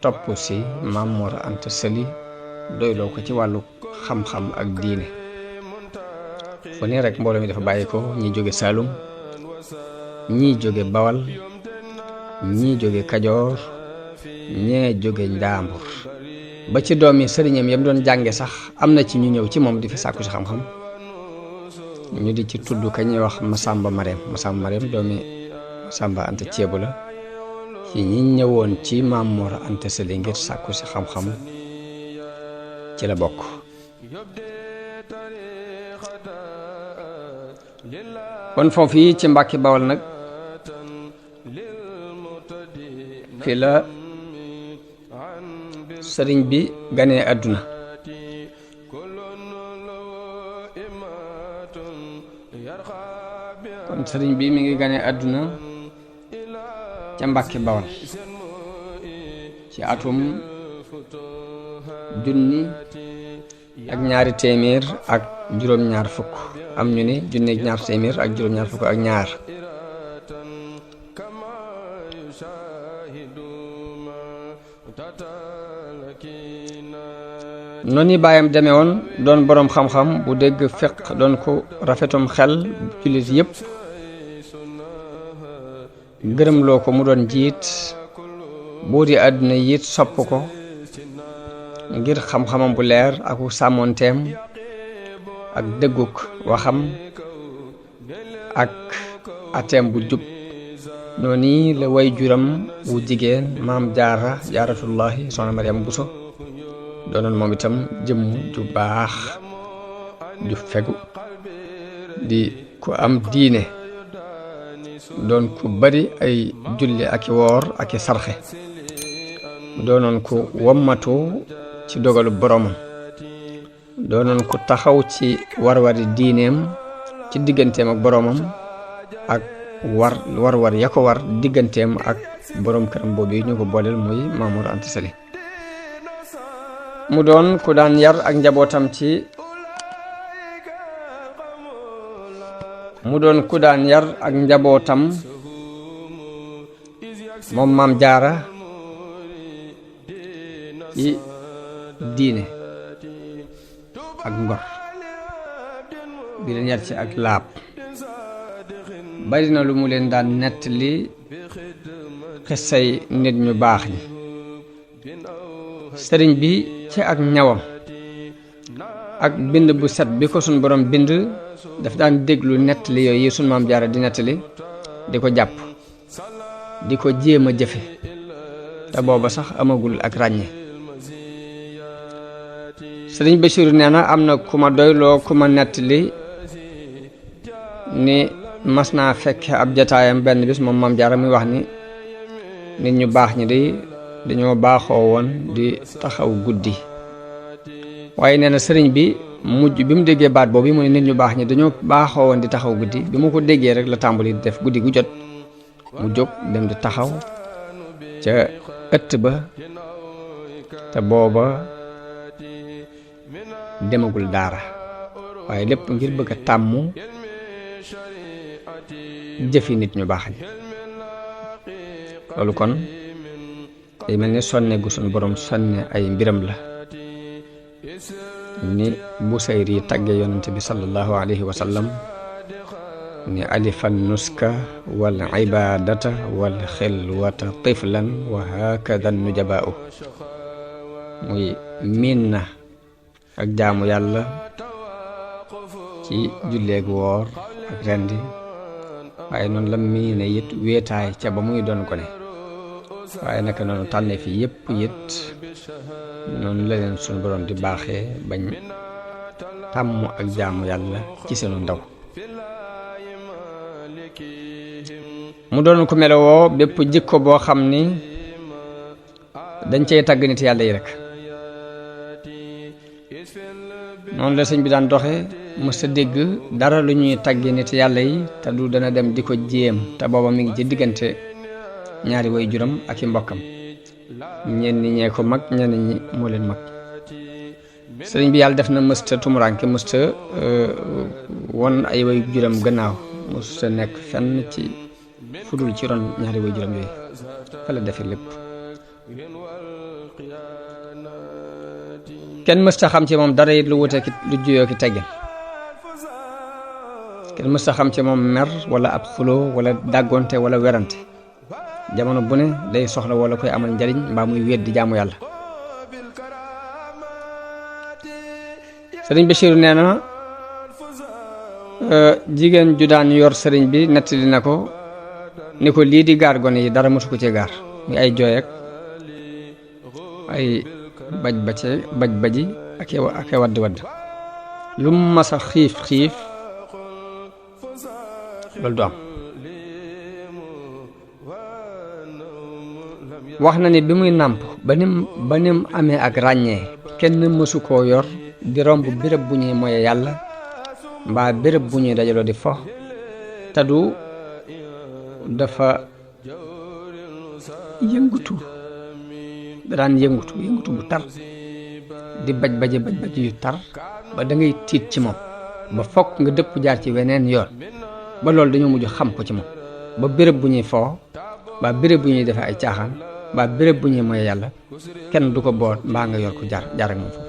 Speaker 1: topp si maam Mor Anta Sali doyloo ko ci wàllu xam-xam ak diine fu ne rek mbooloo mi dafa bàyyi ko ñi jóge Saalum ñii jóge Bawal ñii jóge Kajoor ñee jóge Njaambur ba ci doomi sëriñam yam doon jànge sax am na ci ñu ñëw ci moom di fi sàkku si xam-xam ñu di ci tudd ka ñuy wax Masamba Mareem doomi Masamba Anta Ceebu la ci ñi ñëwoon ci Maam Mor Anta Sali ngir sàkku si xam-xam ci la bokk kon foofu yi ci Mbàkke Bawal nag fi la sëriñ bi ganee àdduna kon sëriñ bi mi ngi ganee àdduna ca Mbàkke Bawal ci atum 1200 ak juróom-ñaar fukk am ñu ne 1200 ak juróom-ñaar fukk ak ñaar noonu baayam demee woon doon boroom xam-xam bu dégg fiq doon ko rafetum xel jullit yépp gërëmloo ko mu doon jiit boo di àdduna yit sopp ko ngir xam-xamam bu leer aku sàmmoonteem ak dëgguk waxam ak ateem bu jub noonu la way juram wu jigéen maam jaaratullahi soxna Mariam Buso doonoon moom itam jëmm ju baax ju fegu di ku am diine doon ku bari ay julli ak i woor ak i sarxe doonoon ku wommatu ci dogalu boromam doonoon ku taxaw ci warwari diineem ci digganteem ak boromam ak war ya ko war digganteem ak borom këram boobu ñu ko booleel muy Mamour Anta Sali mu doon ku daan yar ak njabootam moom maam jaara ci diine ak ngor bi leen yar ci ak laab bari na lu mu leen daan nettali xissay nit ñu baax ñi sëriñ bi ci ak ñawam ak bind bu set bi ko suñ borom bind daf daan déglu nettali yooyu suñ maam jaara di nettali di ko jàpp di ko jéem a jëfe te booba sax amagul ak ràññe sëriñ Basiiru nee na am na ku ma doyloo ku ma nettali ni mas naa fekke ab jataayam benn bis moom maam jaara muy wax ni nit ñu baax ñi di dañoo baaxoo woon di taxaw guddi waaye nee na sëriñ bi mujj bi mu déggee baat boobu mu ne nit ñu baax ñi dañoo baaxoo woon di taxaw guddi bi mu ko déggee rek la tàmbali di def guddi gu jot mu jóg dem di taxaw ca ëtt ba te booba demagul daara waaye lépp ngir bëgg a tàmm jëfi nit ñu baax ñi loolu kon day mel ni sonne gu suñu borom sonne ay mbiram la ni Busayri yi tagge yonente bi sallallahu alayhi wa sallam ni alifan nuska wal ibadata wal xilwata tiflan wa hakada nujabaa'u muy miin na ak jaamu yàlla ci julleeg woor ak rendi waaye noonu la miine it wéetaay ca ba muy doon gone waaye naka noonu tànne fi yépp it noonu la leen suñu borom di baaxee bañ tàmm ak jaamu yàlla ci seenu ndaw mu doon ko melowoo bépp jikko boo xam ni dañ cey tàgg nit yàlla yi rek noonu la sëñ bi daan doxe mës a dégg dara lu ñuy tàgge nit yàlla yi te du dana dem di ko jéem te booba mi ngi ci diggante ñaari way juram ak i mbokkam ñenn ñee ko mag ñenn ñi moo leen mag sëriñ bi yàlla def na mësta tumuraanke mësta won ay way juram gannaaw mësta nekk fenn ci fudul ci ron ñaari way juram yooyu fa la defe lépp kenn mësta xam ci moom dara it lu wute ki lu juyoo ki teggin kenn mësta xam ci moom mer wala ab xuloo wala dàggonte wala werante jamono bu ne day soxla wala koy amal njariñ mbaa muy wéet di jaamu yàlla sëriñ Bachir nee na jigéen ju daan yor sëriñ bi nettali na ko ni ko lii di gaar gone yi dara mosu ko ci gaar muy ay jooy ak ay baj baji ak wadd lu mu masa xiif loolu du am wax na ni bi muy nàmp ba nim amee ak ràññee kenn mësu koo yor di romb béréb bu ñuy moye yàlla mbaa béréb bu ñuy dajaloo di fo te du dafa yëngutu daan yëngutu bu tar di baj yu tar ba da ngay tiit ci moom ba fokk nga dëpp jaar ci weneen yoon ba loolu dañoo mujj xam ko ci moom ba béréb bu ñuy foo ba béréb bu ñuy defee ay caaxaan ba béréb bu ñuy moye yàlla kenn du ko boot mbaa nga yor ko jaar ak moom foofu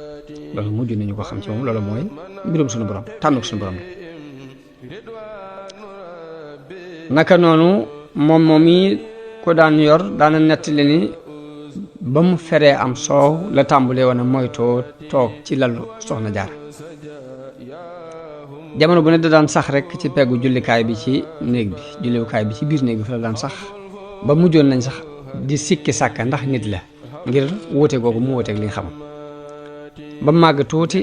Speaker 1: loolu mujj nañu ko xam ci moom loolu mooy mbirum suñu borom tànnuk suñu borom la naka noonu moom yi ko daan yor daana nettali ni ba mu feree am soow la tàmbulee woon a moytoo toog ci lalu soxna jaar jamono bu ne da daan sax rek ci peggu jullikaay bi ci néeg bi jullikaay bi ci biir néeg bi fa la daan sax ba mujjoon nañ sax di sikki sàkka ndax nit la ngir wóote googu mu wóoteeg li nga xam ba màgg tuuti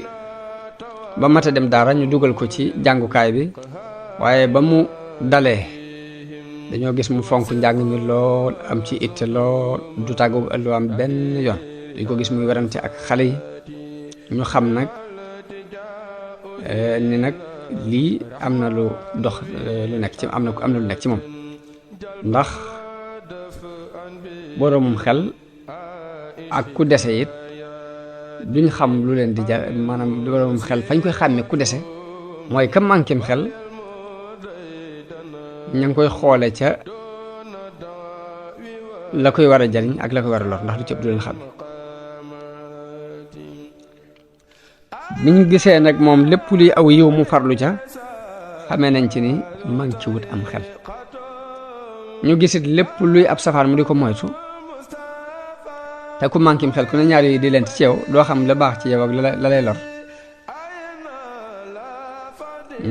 Speaker 1: ba mata dem daara ñu dugal ko ci jàngukaay bi waaye ba mu dalee dañoo gis mu fonk njàng mi lool am ci itte lool du tàggu ëllu am benn yoon dañ ko gis muy werante ak xale yi ñu xam nag ni nag lii am na lu dox lu nekk ci am na lu nekk ci moom ndax boroomum xel ak ku dese it duñ xam lu leen di jar maanaam boroomum xel fañ koy xàmme ku dese mooy ka manquém xel ña ngi koy xoole ca la koy war a jariñ ak la koy war a lor ndax du cëpp du leen xam bi ñu gisee nag moom lépp luy aw yiw mu farlu ca xamee nañ ci ni man ci wut am xel ñu gisit lépp luy ab safaan mu di ko moytu te ku manqué xel ku ne ñaar yi di leen ci yow doo xam la baax ci yow ak la lay lor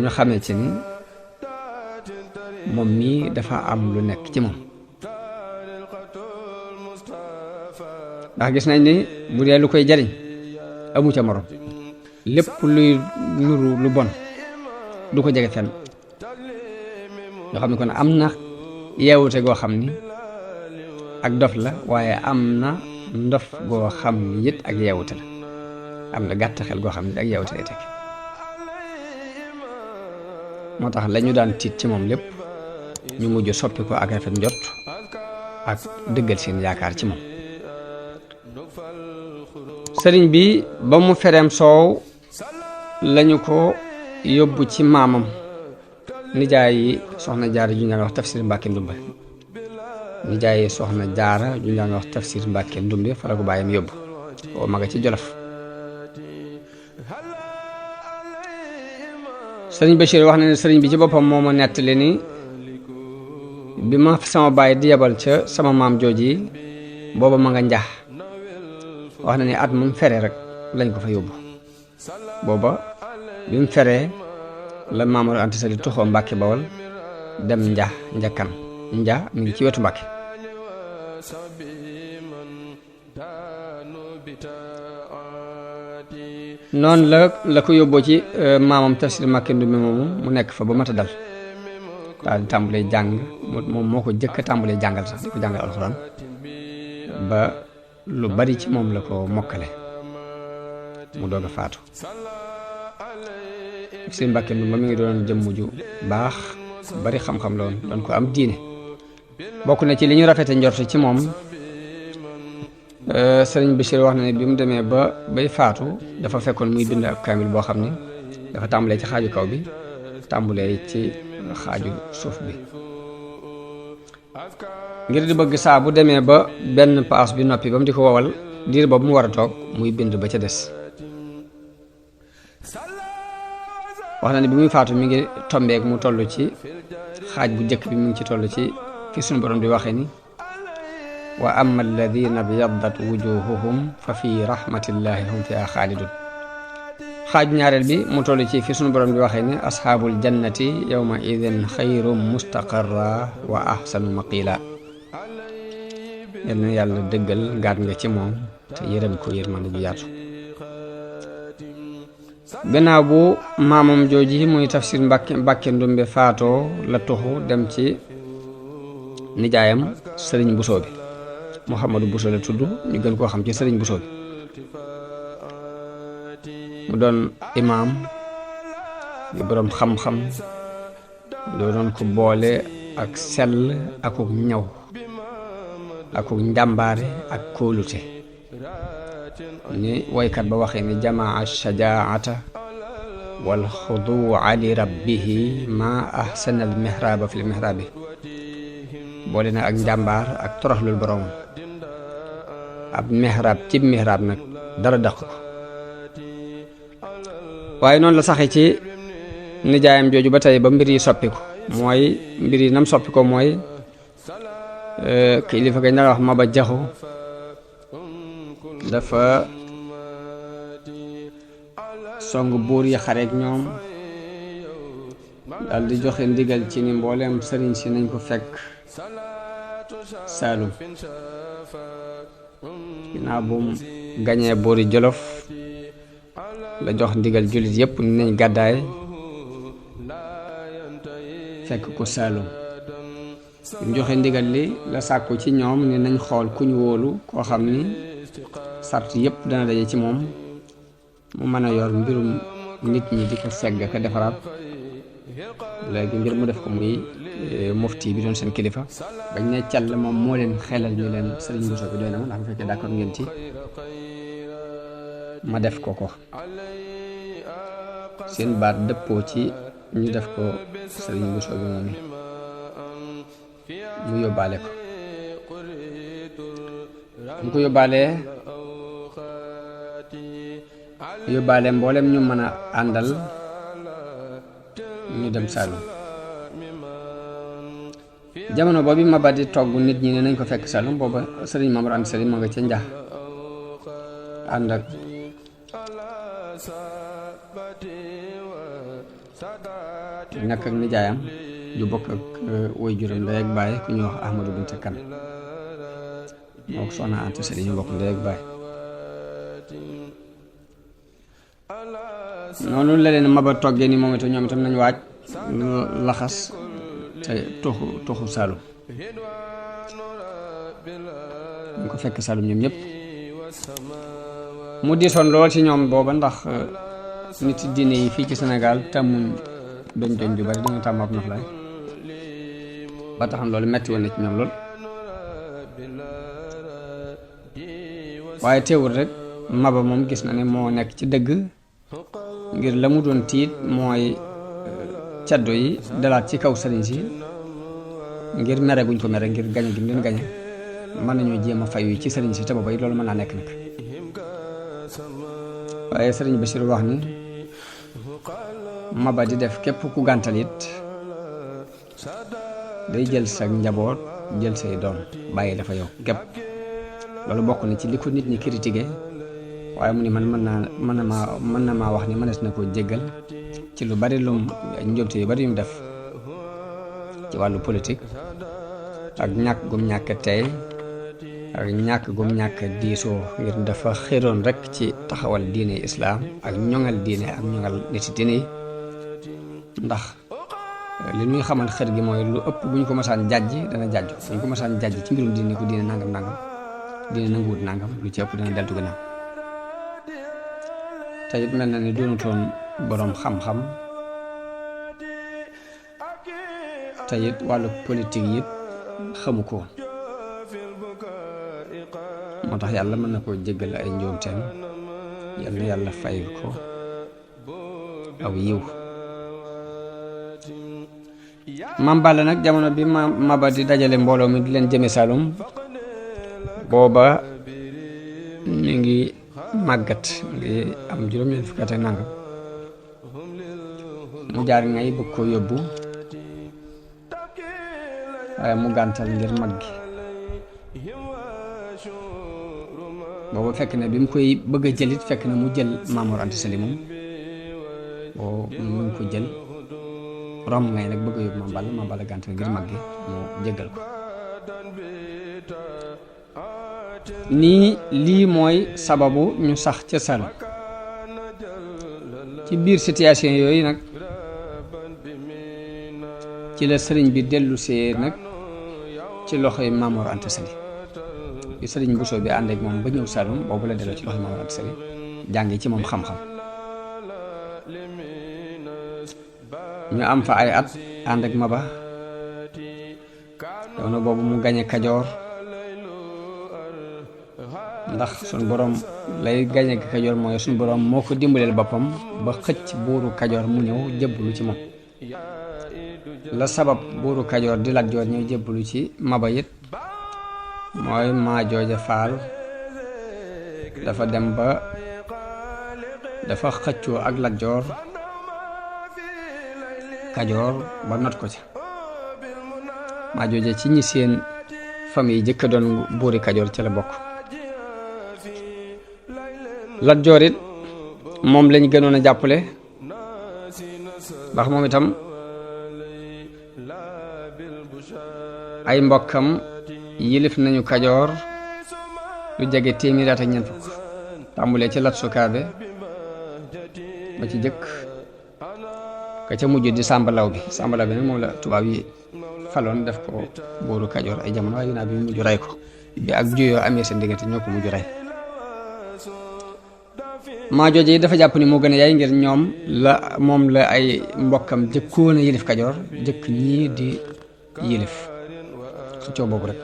Speaker 1: ñu xamee ci ni moom mii dafa am lu nekk ci moom ndax gis nañ ni bu dee lu koy jariñ amu ca morom lépp luy nuru lu bon du ko jege fenn yoo xam ne kon am na yeewute goo xam ni ak dof la waaye am na ndof goo xam ni it ak yeewute la am na gàtt xel goo xam ni ak yeewute lay teg moo tax la ñu daan tiit ci moom lépp ñu mujj soppi ko ak rafet njot ak dëggal seen yaakaar ci moom sëriñ bi ba mu fereem soow lañu ko yóbbu ci maamam nijaay yi soxna jaara ju ñu daan wax tafsir Mbàkke Ndumbe nijaay yi soxna jaara ju ñu daan wax tafsir Mbàkke Ndumbe fa la ko bàyyam yóbbu oo maga ci Jolof sëriñ Bachir wax na ne sëriñ bi ci boppam moo ma nettali ni bi ma sama baay di yebal ca sama maam jooji booba ma nga njax wax na ni at mu fere rek lañ ko fa yóbbu booba bi mu feree la Maam Mor Anta Sali tuxoo Mbàkke Bawol dem njakkan mi ngi ci wetu Mbàkke noonu la ko yóbboo ci maamam Tafsir Mbàkke Ndumbe moomu mu nekk fa ba mat a dal daal di tàmbalee jàng moom moo ko jëkk a tàmbalee jàngal sax di ko jàngal alxuraan ba lu bari ci moom la ko mokkale mu doog a faatu Sëriñ Mbàkke Ndumbe mi ngi doon jëmm ju baax bari xam-xam la woon doon ko am diine bokk na ci li ñu rafete njort ci moom Sëriñ Bachir wax na ne bi mu demee bay faatu dafa fekkoon muy bind ab kaamil boo xam ne dafa tàmbalee ci xaaju kaw bi tàmbalee ci xaaju suuf bi ngir di bëgg saa bu demee ba benn paas bi noppi ba mu di ko wowal diir boobu mu war a toog muy bind ba ca des wax na ne bi muy faatu mi ngi tombeek mu toll ci xaaj bu njëkk bi mu ngi ci toll ci fi suñu borom di waxee ni wa amma alladina byaddat wujuhuhum fa fi rahmatillahi hum fiha xaalidun xaaju ñaareel bi mu toll ci fi suñu borom di waxee ni asxaabul jannati yawma idin xayrum mustaqarra wa ahsanu maqila yal na yàlla dëggal ngaat nga ci moom te yërëm ko yërmande ju yaatu gannaaw bu maamam jooji muy Tafsir Mbàkke Ndumbe faatoo la tuxu dem ci nijaayam sëriñ Buso bi Mouhamadou Buso la tudd ñu gën koo xam ci sëriñ Buso bi mu doon imaam di boroom xam-xam doon ko boole ak sell akuk ñaw akuk njàmbaare ak kóolute ni woykat ba waxee ni jamaa shajaata wal xuduuca li rabbihi ma ahsana al mihraaba fi l mihraabi boole na ak njàmbaar ak toroxlul boroom ab mihraab ci mihraab nag dara daq ko waaye noonu la saxe ci nijaayam jooju ba tey ba mbir yi soppiku mooy mbir yi nam soppi ko mooy kilifa ga na wax Maba Jaxu dafa song buur yi xareek ñoom dal di joxe ndigal ci ni mbooleem sëriñ si nañ ko fekk Saalum ginnaaw bu mu gañee buuri Jolof la jox ndigal jullit yépp ni nañ gàddaay fekk ko Saalum mu joxe ndigal li la sàkku ci ñoom ni nañ xool ku ñu wóolu koo xam ni sart yépp dana daje ci moom mu mën a yor mbirum nit ñi di ko segg ka defaraat léegi mbir mu def ko muy mufti bi doon seen kilifa bañ ne call moom moo leen xelal ñu leen sëriñ Buso bi doy na ma ndax bu fekkee d'accord ngeen ci ma def ko seen baat dëppoo ci ñu def ko sëriñ Buso bi moom mu yóbbaale ko mu ko yóbbaale mboolem ñu mën a àndal ñu dem Saalum jamono boobu Maba di togg nit ñi ne nañ ko fekk Saalum booba sëriñ Maam Mor Anta Sali ma nga ca njax ànd ak nekk ak nijaayam ju bokk ak woy juróom ndey ak baay ku ñuy wax Ahmadou Binta Kan moo ko Soxna Anta Sali ñu bokk ndey ak baay noonu la leen Maba toggee ni moom itam ñoom itam nañ waaj laxas te toxu Saalum ñu ko fekk Saalum ñoom ñëpp mu diisoon lool ci ñoom booba ndax nit diine yi fii ci Sénégal tàmmuñ doñ ju bari dañu tàmm ab noflaay ba taxam loolu metti woon na ci ñoom lool waaye teewul rek Maba moom gis na ne moo nekk ci dëgg ngir la mu doon tiit mooy caddo yi dalaat ci kaw sëriñ si ngir mere guñ ko mere ngir gañe gi mu leen gañe mën nañoo jéem a fayu ci sëriñ si te booba it loolu mën naa nekk nag waaye sëriñ Bachir wax ni Maba di def képp ku gàntal it day jël sa njaboot jël say doom bàyyi dafa yow képp loolu bokk na ci li ko nit ñi critiqué waaye mu ni man mën na maa wax ni mënees na koo jéggal ci lu bari lum njóobte yu bari yu mu def ci wàllu politique ak ñàkk gum ñàkk tey ak ñàkk gum ñàkk diisoo ngir dafa xéroon rek ci taxawal diine islaam ak ñoŋal diine ak ñoŋal niti diine yi ndax li ñuy xamal xër gi mooy lu ëpp bu ñu ko masaan jàjji dana jàjju bu ñu ko masaan jàjji ci mbirum diine ko diine nangam diine nanguwut nangam lu ci ëpp dana deltu gannaaw te it mel na ni doonutoon boroom xam-xam te it wàllu politique yi xamu ko moo tax yàlla mën na koo jéggal ay njuumteem yal na yàlla fayul ko aw yiw Mame Balla nag jamono bi Maba di dajale mbooloo mi di leen jëme Saalum booba mi ngi màggat mi ngi am juróom-ñeent fukki at ak nangam mu jaar ngay bëgg koo yóbbu waaye mu gàntal ngir mag gi booba fekk na bi mu koy bëgg a jëlit fekk na mu jël Maam Mor Anta Sali moom boobu mu ngi ko jël romb ngay nag bëgg a yóbbu Mame Balla gàntal ngir mag gi mu jéggal ko nii lii mooy sababu ñu sax ca Saalum ci biir situation yooyu nag ci la sëriñ bi dellu see nag ci loxoy Maam Mor Anta Sali bi sëriñ Bousso bi ànd ak moom ba ñëw Saalum boobu la delloo ci loxoy Maam Mor Anta Sali jàngi ci moom xam-xam ñu am fa ay at ànd ak Maba yow boobu mu gañe Kajoor ndax suñ borom lay gañe Kajoor mooy suñ borom moo ko dimbaleel boppam ba xëcc buuru Kajoor mu ñëw jébbalu ci moom la sabab buuru Kajoor di Lat Joor ñëw jébbalu ci Maba it mooy Maajooja Faal dafa dem ba dafa xëccoo ak Lat Joor Kajoor ba not ko ca Maajooja ci ñi seen famille jëkk doon buuri Kajoor ca la bokk Lat Joor it moom lañ gënoon a jàppale ndax moom itam ay mbokkam yilif nañu Kajoor lu jege téeméeri at ak ñeent fukk tàmbulee ci Lat Sukaabe ba ci jëkk ka ca mujj di Sàmba Lawbe nag moom la tubaab yi faloon def ko buuru Kajoor ay jamono waaye ginnaaw bi mujj rey ko bi ak juyoo amee seen diggante ñoo ko mujj rey Maajooja yi dafa jàpp ni moo gën a yaay ngir moom la ay mbokkam jëkkoon a yilif Kajoor jëkk ñii di yilif su coo boobu rek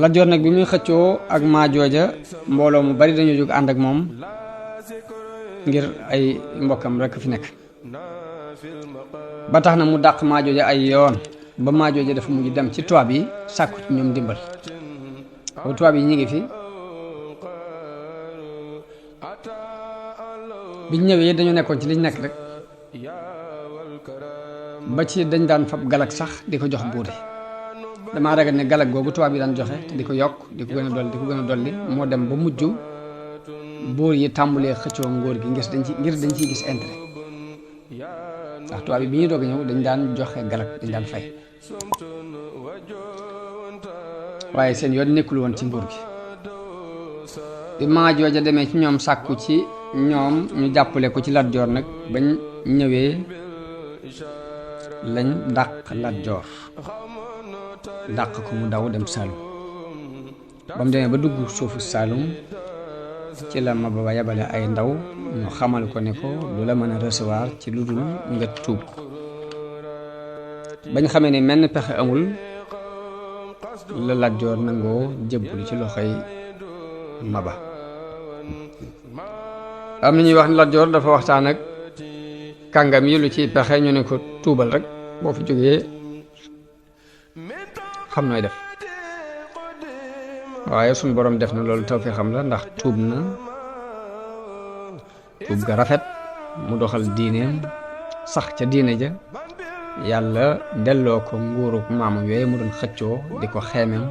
Speaker 1: Lat Joor nag bi muy xëccoo ak Maajooja mbooloo mu bari dañoo jóg ànd ak moom ngir ay mbokkam rek fi nekk ba tax na mu dàq Maajooja ay yoon ba Maajooja dafa mujj dem ci tubaab yi sàkku ci ñoom dimbal boobu tubaab yi ñi ngi fi biñ ñëwee dañu nekkoon ci liñ nekk rek ba ci dañ daan fab galak sax di ko jox buur yi damaa ragal ne galak googu tubaab yi daan joxe te di ko yokk di ko gën a dolli moo dem ba mujj buur yi tàmbulee xëccoo ngóor gi ngir dañ ciy gis intérêt ndax tubaab yi bi ñuy doog a ñëw dañ daan joxe galak dañ daan fay waaye seen yoon nekkul woon ci nguur gi bi Maajooja demee ci ñoom sàkku ci ñoom ñu jàppale ko ci Lat Joor nag bañ ñëwee lañ dàq Lat Joor dàq ko mu daw dem Saalum ba mu demee ba dugg suufu Saalum ci la Maba ba yabale ay ndaw ñu xamal ko ne ko lu la mën a recevoir ci lu dul nga tuub bañ xamee ne menn pexe amul la Lat Joor nangoo jébbalu ci loxoy Maba. am na ñuy wax ne Lat Joor dafa waxtaan ak kàngam yi lu ci pexe ñu ne ko tuubal rek boo fi jógee xam nooy def, waaye suñ borom def na loolu tawfeex xam la ndax tuub na tuub ga rafet, mu doxal diineem sax ca diine ja, yàlla delloo ko nguuruk maamam yooyu mu doon xëccoo di ko xeemeem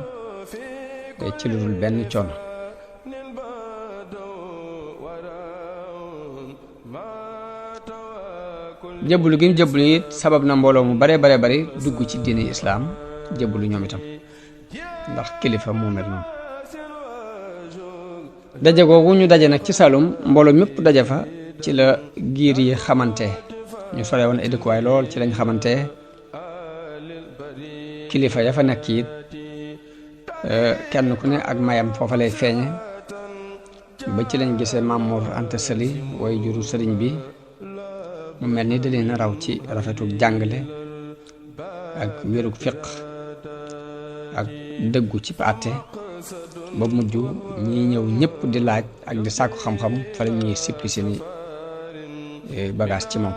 Speaker 1: ci lu dul benn coono. jébbalu gi mu jébbalu it sabab na mbooloo mu bare bari dugg ci diine islaam jébbalu ñoom itam, ndax kilifa moo mel noonu. daje googu ñu daje nag ci Saalum mbooloo mépp daje fa ci la giir yi xamante, ñu sore woon ay dëkkuwaay lool ci lañ xamante. kilifa ya fa nekk it kenn ku ne ak mayam foofa lay feeñe, ba ci lañ gisee Maam Mor Anta Sali way juru sëriñ bi, mu mel ni da leen raw ci rafetu jàngale ak wérug fiq ak dëggu ci àtte, ba mujj ñi ñëw ñëpp di laaj ak di sàkku xam-xam fa la ñuy sippi seeni bagage ci moom.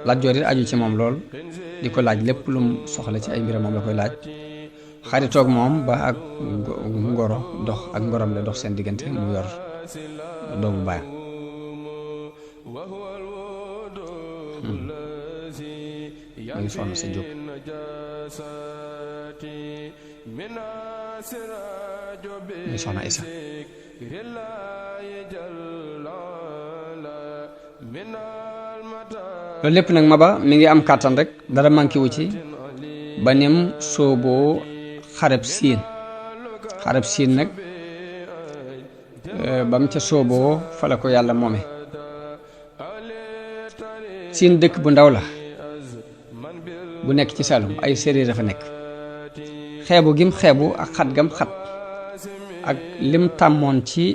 Speaker 1: Lat Joor it aju ci moom lool, di ko laaj lépp lum soxla ci ay mbiram moom la koy laaj, xaritoog moom ba ak ngoro dox ak ngorom la dox seen diggante, mu yor doomu baayam. muy soxna sa Jóob. muy soxna Isa. loolu lépp nag Maba mi ngi am kàttan rek, dara manqué wu ci, ba nim sooboo xareb siin nag ba mu ca sooboo fa la ko yàlla moome. siin dëkk bu ndaw la bu nekk ci Saalum, ay séeréer dafa nekk. xeebu gim xeebu ak xat gam xat ak lim tàmmoon ci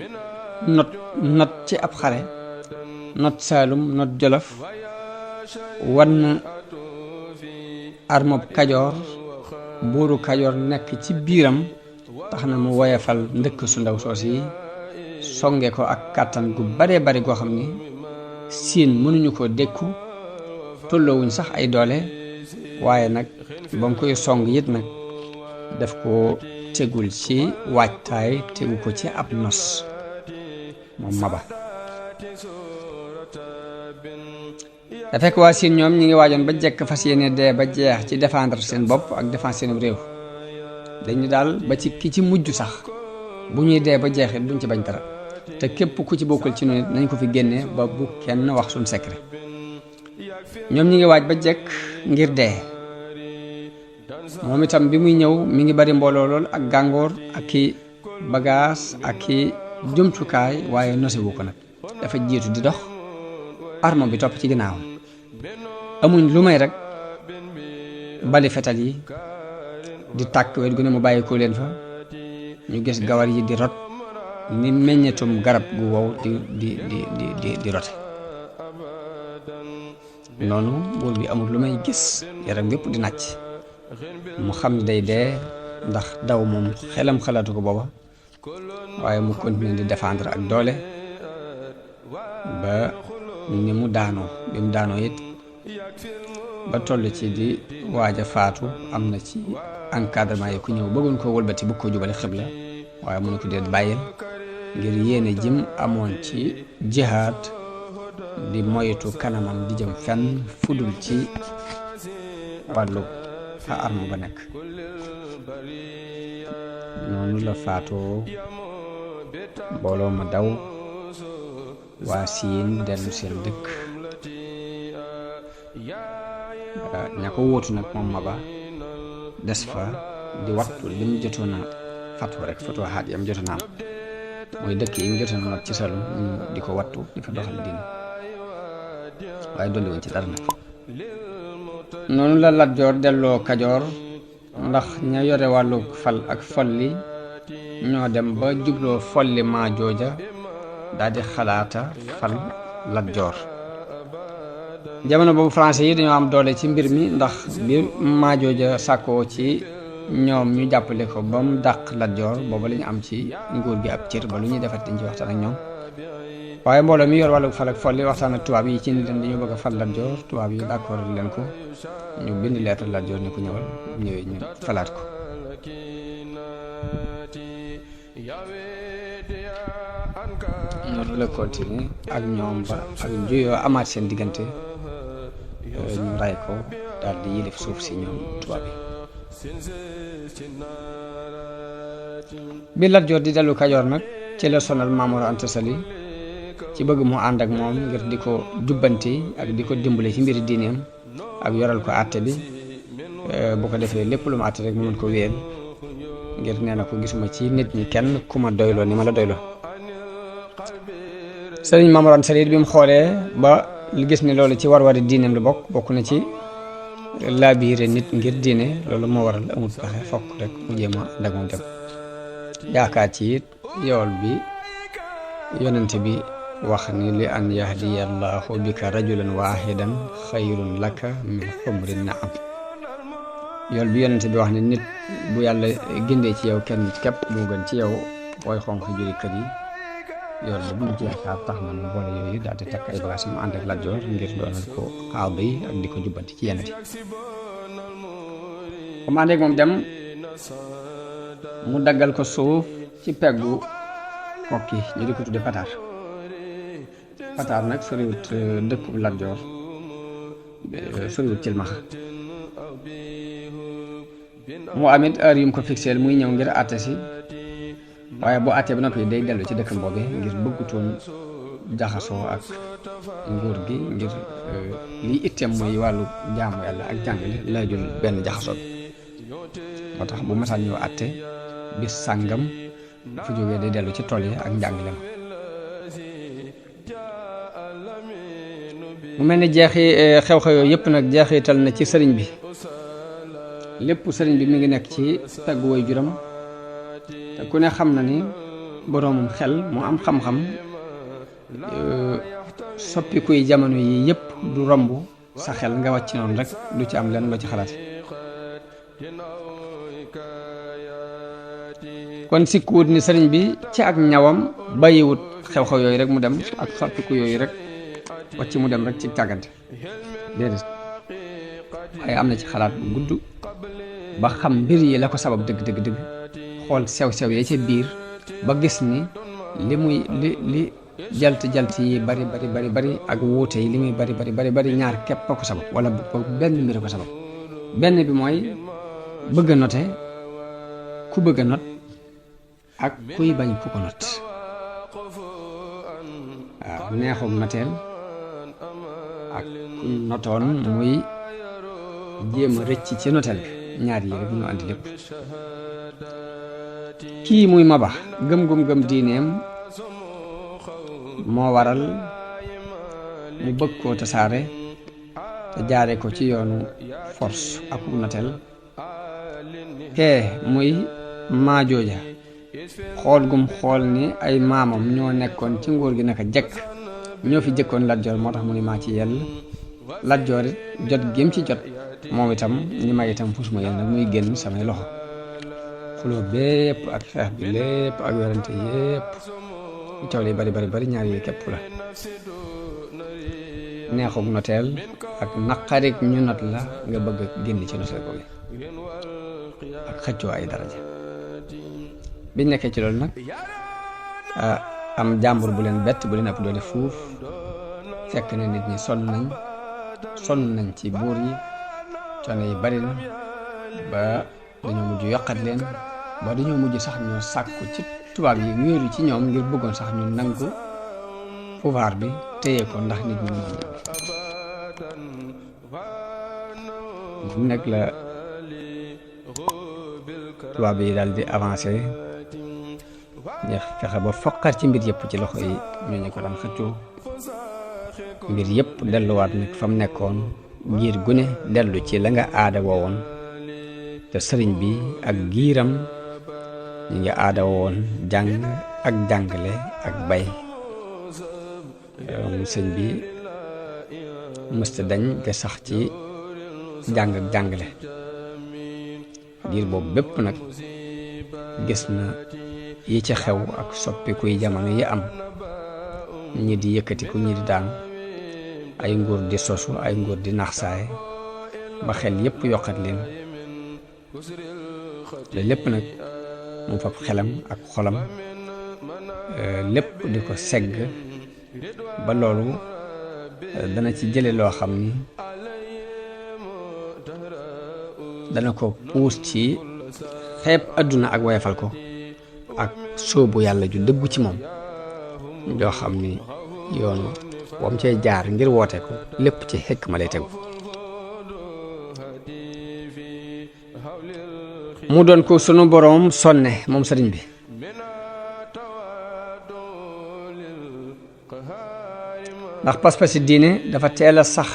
Speaker 1: not ci ab xare, not Saalum not Jolof, wan armob Kajoor, buuru Kajoor nekk ci biiram, tax na mu woyefal ndëkk su ndaw soos yi, songe ko ak kàttan gu bare bari goo xam ni siin mënuñu ko dékku, tolloowuñ sax ay doole, waaye nag ba mu koy song it nag daf ko tegul ci waajtaay, tegu ko ci ab nos moom Maba. da fekk waa siin ñoom ñi ngi waajoon ba jekk fas yéene dee ba jeex ci défendre seen bopp ak défendre seen réew. dañu daal ba ci ki ci mujj sax bu ñuy dee ba jeexit duñ ci bañ dara, te képp ku ci bokkul ci noonu nañ ko fi génne ba bu kenn wax suñ secret. ñoom ñi ngi waaj ba jekk ngir dee. moom itam bi muy ñëw mi ngi bari mbooloo lool ak gàngoor ak i bagaas ak i jumtukaay, waaye nosewu ko nag, dafa jiitu di dox, arme bi topp ci ginnaawam. amuñ lu may rek bali fetal yi di tàkk wet gu ne mu bàyyi ko leen fa, ñu gis gawar yi di rot ni meññetum garab gu wow di rote noonu. buur bi amul lu may gis yaram yépp di nàcc, mu xam ne day dee ndax daw moom xelam xalaatu ko booba, waaye mu continuer di défendre ak doole ba ni mu daanoo. bi mu daanoo it ba toll ci di waaj a faatu, am na ci encadrement yi ku ñëw bëggoon ko wëlbati bëgg ko jubale xibla, waaye mu ne ko déet bàyyil, ngir yéene jim amoon ci jihaad di moytu kanamam di jëm fenn fudul ci wàllu fa arme ba nekk. noonu la faatoo, mbooloo ma daw, waa siin dellu seen dëkk. ña ko wóotu nag moom Maba des fa di wattu li mu jotoon a fatu rek, fatu xaat yam jotoon a am, mooy dëkk yi mu jotoon a not ci Saalum di ko wattu di fa doxal diine, waaye dolli woon ci dara nag. noonu la Lat Joor delloo Kajoor, ndax ña yore wàllu fal ak folli ñoo dem ba jubloo folli maa jooja, daal di xalaata fal Lat Joor. jamono boobu français yi dañoo am doole ci mbir mi, ndax bi maa jooja sàkkoo ci ñoom ñu jàppale ko ba mu dàq Lat Joor booba la ñu am ci nguur gi ab cër ba lu ñuy defat dañ ci waxtaan ak ñoom waaye mbooloo mi yor wàllu fal ak folli waxtaan ak tubaab yi ci ni leen dañoo bëgg a fal Lat Joor tubaab yi d'accord leen ko ñu bind lettre Lat Joor ni ko ñëwal ñëwee ñu falaat ko noonu la continuer ak ñoom ba ak juyoo amaat seen diggante ñu ray ko daal di yilif suuf si ñoom tubaab yi bi Lat Joor di dellu Kajoor nag ci la sonal Maam Mor Anta Sali ci bëgg mu ànd ak moom ngir di ko jubbanti ak di ko dimbale ci mbiri diineem ak yoral ko àtte bi bu ko defee lépp lu mu àtte rek mu mën ko wéyal ngir nee na ko gisuma ci nit ñi kenn ku ma doyloo ni ma la doyloo sëriñ Maam Mor Anta Sali bi mu xoolee ba gis ne loolu ci war-wari diineem la bokk na ci laabiire nit ngir diine loolu moo waral amul pexe fokk rek mu jéem a ànd ak moom dem yaakaar ci it yool bi yonente bi wax ni li an yahdiya allahu bika rajulan wahidan xayrun laka min xumri naam yool bi yonente bi wax ne nit bu yàlla gindee ci yow kenn nit képp moo gën ci yow booy xonq juri kër yi yool bi mu ci yaakaar tax na mu boole yooyu daal di takk ay bagages mu ànd ak Lat Joor ngir doonal ko xaaba yi ak di ko jubbanti ci yenn ti comme ànd ak moom dem mu daggal ko suuf ci peggu kokki ñu di ko tudde Pataar Pataar nag soriwut dëkku Lat Joor soriwut Cilmaxa mu amit heure yu mu ko fixeel muy ñëw ngir àtte si waaye boo àttee ba noppi day dellu ci dëkkam boobe ngir bëggutoon jaxasoo ak nguur gi ngir lii itteem mooy wàllu jaamu yàlla ak jàngale laajul benn jaxasoo bi moo tax bu masaan ñëw àtte bis sàngam fu jógee day dellu ci tool yi ak njàngale ma mu mel ni xew-xew yooyu yëpp nag jeexital na ci sëriñ bi lépp sëriñ bi mi ngi nekk ci peggu way juram te ku ne xam na ni boroomum xel mu am xam-xam soppikuy jamono yi yëpp du romb sa xel nga wàcc noonu rek du ci am lenn loo ci xalaat kon sikkuwut ni sëriñ bi ci ak ñawam bàyyiwut xew-xew yooyu rek mu dem ak soppiku yooyu rek wàcc mu dem rek ci càggante déedéet waaye am na ci xalaat bu gudd ba xam mbir yi la ko sabab dëgg xool sew-sew ya ca biir ba gis ni li jalt yi bari ak wuute yi li muy bari ñaar képp a ko sabab wala benn mbir ko sabab benn bi mooy bëgg a note ku bëgg a not ak kuy bañ ku ko not waaw neexum noteel ak ku notoon muy jéem a rëcc ci noteel bi ñaar yi rek ñu andi lépp kii muy Maba gëm diineem moo waral mu bëgg koo tasaare te jaare ko ci yoonu force ak noteel kee muy Maajooja xool gum xool ni ay maamam ñoo nekkoon ci nguur gi naka jekk ñoo fi jëkkoon Lat Joor moo tax mu ni maa ci yell Lat Joor it jot gém ci jot moom itam ñi may itam pusuma yell nag muy génn samay loxo xuloo bépp ak xeex bi lépp ak werante yépp coow li bari ñaar yi képp la neexug noteel ak naqarik ñu not la nga bëgg génn ci noteel ko ak xëccoo ay daraja biñ nekkee ci loolu nag am jàmbur bu leen bett bu leen ëpp doole fuuf fekk na nit ñi sonn nañ ci buur yi coono yi bari na ba dañoo mujj yokkat leen ba dañoo mujj sax ñoo sàkku ci tubaab yi wéeru ci ñoom ngir bëggoon sax ñu nangu pouvoir bi téye ko ndax nit ñi mu nekk la tubaab yi daal di avancé ñu fexe ba foqar ci mbir yëpp ci loxo yi ñu ñu ko daan xëccoo mbir yëpp delluwaat nag fa mu nekkoon giir gu ne dellu ci la nga aada woowoon te sëriñ bi ak giiram ñu ngi aada woon jàng ak jàngale ak bay sëñ bi mësta dañ te sax ci jàng ak jàngale diir boobu bépp nag gis na yi ci xew ak soppikuy jamono yi am, ñi di yëkkatiku ñi di daan, ay nguur di sosu ay nguur di naxsaay ba xel yépp yokkat leen. te lépp nag mu fab xelam ak xolam lépp di ko segg ba loolu dana ci jële loo xam ni dana ko puus ci xeeb àdduna ak woyafal ko ak sóobu yàlla ju dëggu ci moom joo xam ni yoonu wam cay jaar ngir woote ko lépp ci xekk ma lay tegu. mu doon ko sunu boroom sonne moom sëriñ bi ndax pas-pasi diine dafa teel a sax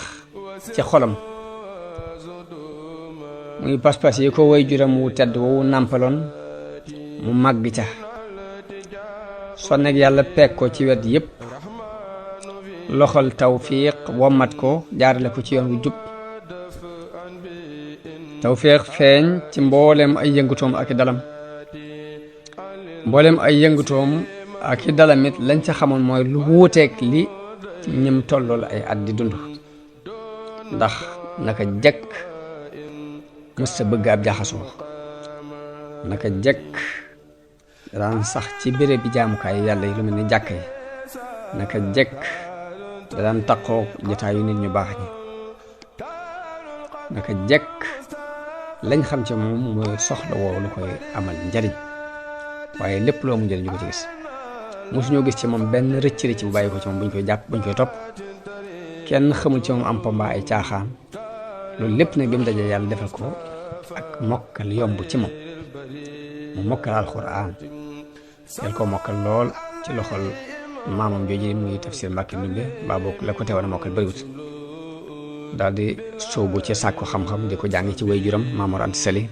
Speaker 1: ci xolam, muy pas-pas yi ko way juram wu tedd wu nàmpaloon mu màgg ca sonnek yàlla peeg ko ci wet yépp, loxol tawfiq wommat ko jaarale ko ci yoon wu jub. tawfiq feeñ ci mbooleem ay yëngutoom ak i dalam, mbooleem ay yëngutoom ak i dalamit lañ ca xamoon mooy lu wuuteeg li ñim tollool ay at di dund, ndax naka jekk mës sa bëgg ab jaxasoo, naka jekk daan sax ci béréb bi jaamukaay yàlla yi lu mel ni jàkka yi, naka jekk daan taqoo jotaayu nit ñu baax ñi, naka jekk lañ xam ci moom mooy soxla woo lu koy amal njariñ, waaye lépp loo mu njariñ ñu ko ci gis. mosuñoo gis ci moom benn rëcc rëcc bu bàyyi ko ci moom buñ koy jàpp buñ koy topp, kenn xamul ci moom am pamba ay caaxaan. loolu lépp nag bi mu dajee yàlla defal ko ak mokkal yomb ci moom, mu mokkal alxuraan yal ko mokkal lool ci loxol maamam jooju muy tafsir Mbàkke Ndumbe mbaa boog la ko teewoon a mokkal bëriwut. daal di sóobu ci sàkku xam-xam di ko jàng ci way juram Maamoor Anta Sali,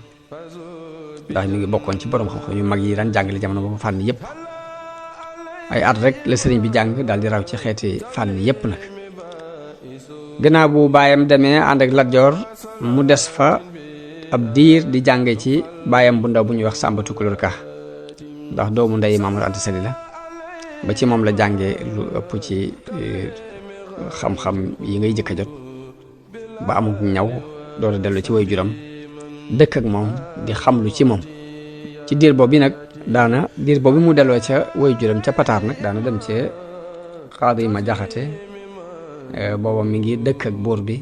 Speaker 1: ndax mi ngi bokkoon ci borom xam-xam yu mag yi daan jàngale jamono boobu fànn yépp. ay at rek la sëriñ bi jàng daal di raw ci xeeti fànn yépp nag. gannaaw bu baayam demee ànd ak Lat Joor mu des fa ab diir di jànge ci baayam bu ndaw bu ñuy wax Sàmba Tukulóor Ka, ndax doomu ndey Maamoor Anta Sali la, ba ci moom la jànge lu ëpp ci xam-xam yi ngay jëkk a jot ba amul ñaw door a dellu ci way juram dëkk ak moom di xamlu ci moom. ci diir boobu nag diir boobu mu delloo ca way juram ca Pataar nag daana dem ci Xaadi Ma Jaxate, booba mi ngi dëkk ak buur bi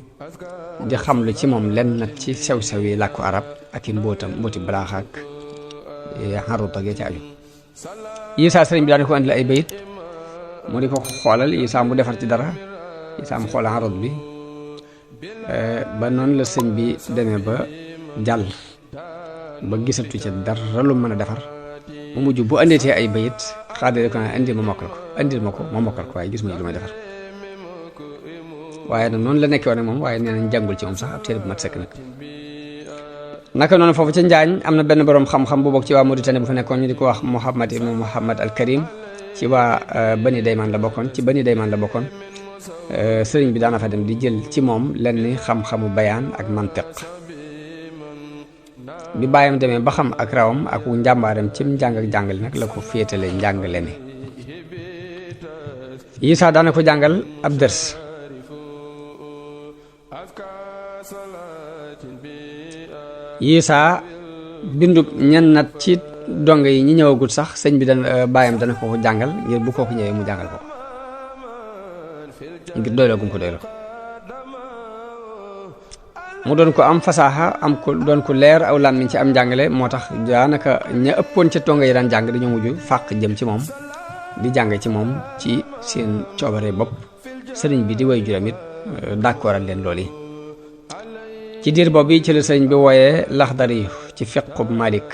Speaker 1: di xamlu ci moom lenn nag ci sew-sew yi làkku arab ak i mbooti balaax ak xarut ak ya ci aju. Isaa sëriñ bi daana ko andil ay bayit mu di ko xoolal, Isaa mu defar ci dara, Isaa mu xoolal xarut bi ba noonu la sëñ bi demee ba jàll ba gisatu ca dara lu mën a defar, mu mujj bu andetee ay bayit xaadale ko andil ma mokkal ko, andil ma ko ma mokkal ko, waaye gis ma lu may defar. waaye nag noonu la nekkee woon moom, waaye nee nañ jàngul ci moom sax ab téere bu mat sëkk nag. naka noonu foofu ca Njaañ am na benn borom xam-xam bu bokk ci waa Mauritanie bu fa nekkoon ñu di ko wax Muhammad ibnu Muhammad al Karim, ci waa Bani Daymaan la bokkoon, sëriñ bi daana fa dem di jël ci moom lenn xam-xamu bayaan ak mantiq. bi bàyyam demee ba xam ak rawam ak wu njàmbaaram cim njàng ak jàngale nag la ko féetale njàngale mi. Isaa daana ko jàngal ab dërs, Isaa bindub ñenn nat ci donge yi ñi ñëwagul sax sëñ bi bàyyam dana ko jàngal ngir bu kooku ñëwee mu jàngal ko ngir doyloo gum ko doyloo. mu doon ko am fasaaxa doon ko leer aw làmmiñ ci am njàngale, moo tax daanaka ña ëppoon ca donge yi daan jàng dañoo mujj fàq jëm ci moom di jàng ci moom ci seen coobare bopp. sëriñ bi di way juram it d'accordal leen loolu yi. ci diir boobu ci la sëriñ bi wooyee Laxdari ci fiqub Malik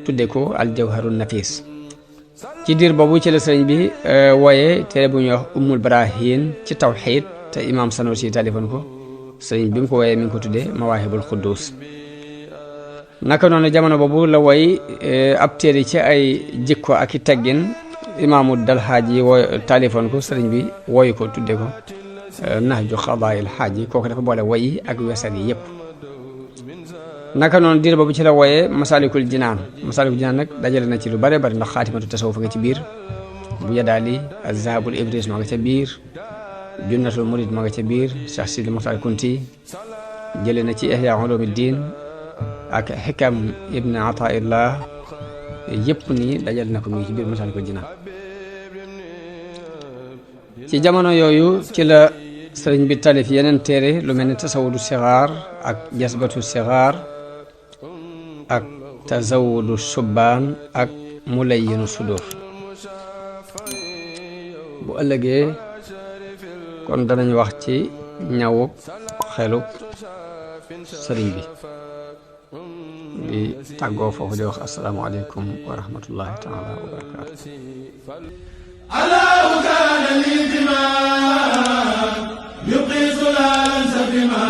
Speaker 1: tudde ko Aljawharun Nafis. ci diir boobu ci la sëriñ bi wooyee téere bu ñuy wax Ummul Barahin ci tawxiid te imaam Sanusi talifoon ko, sëriñ bi mu ko wooyee mi ngi ko tuddee Mawaahibul Quddus. naka noonu jamono boobu la woy ab téere ci ay jikko ak i teggin, imaamu Dalxaaji talifoon ko, sëriñ bi wooyu ko tudde ko Nahju Xadaayil Xaaji. kooku dafa boole woy ak wesar yi yépp. naka noonu diir boobu ci la wooyee Masaalikul Jinaan nag dajale na ci lu bare bari ndax xaatimatu tasawuf nga ci biir bu yadaali azhabul ibris ma nga ca biir junnatul murid ma nga ca biir Cheikh Sidi Mokhtar Kunti jële na ci ihya ulumuddin ak xikam ibn ataillah yëpp nii dajale na ko mi ngi ci biir Masaalikul Jinaan ci jamono yooyu ci la sëriñ bi talif yeneen téere lu mel ni tasawudu sixaar ak jasbatu sixaar ak tazawudu subbaan ak mulayyinu sudur bu ëllëgee kon danañ wax ci ñawub xelub sëriñ bi tàggoo foofu di wax assalaamu aleykum wa rahmatullahi taala wa barakaatu
Speaker 2: allahu kaana li bima yuqiisu la ansa bima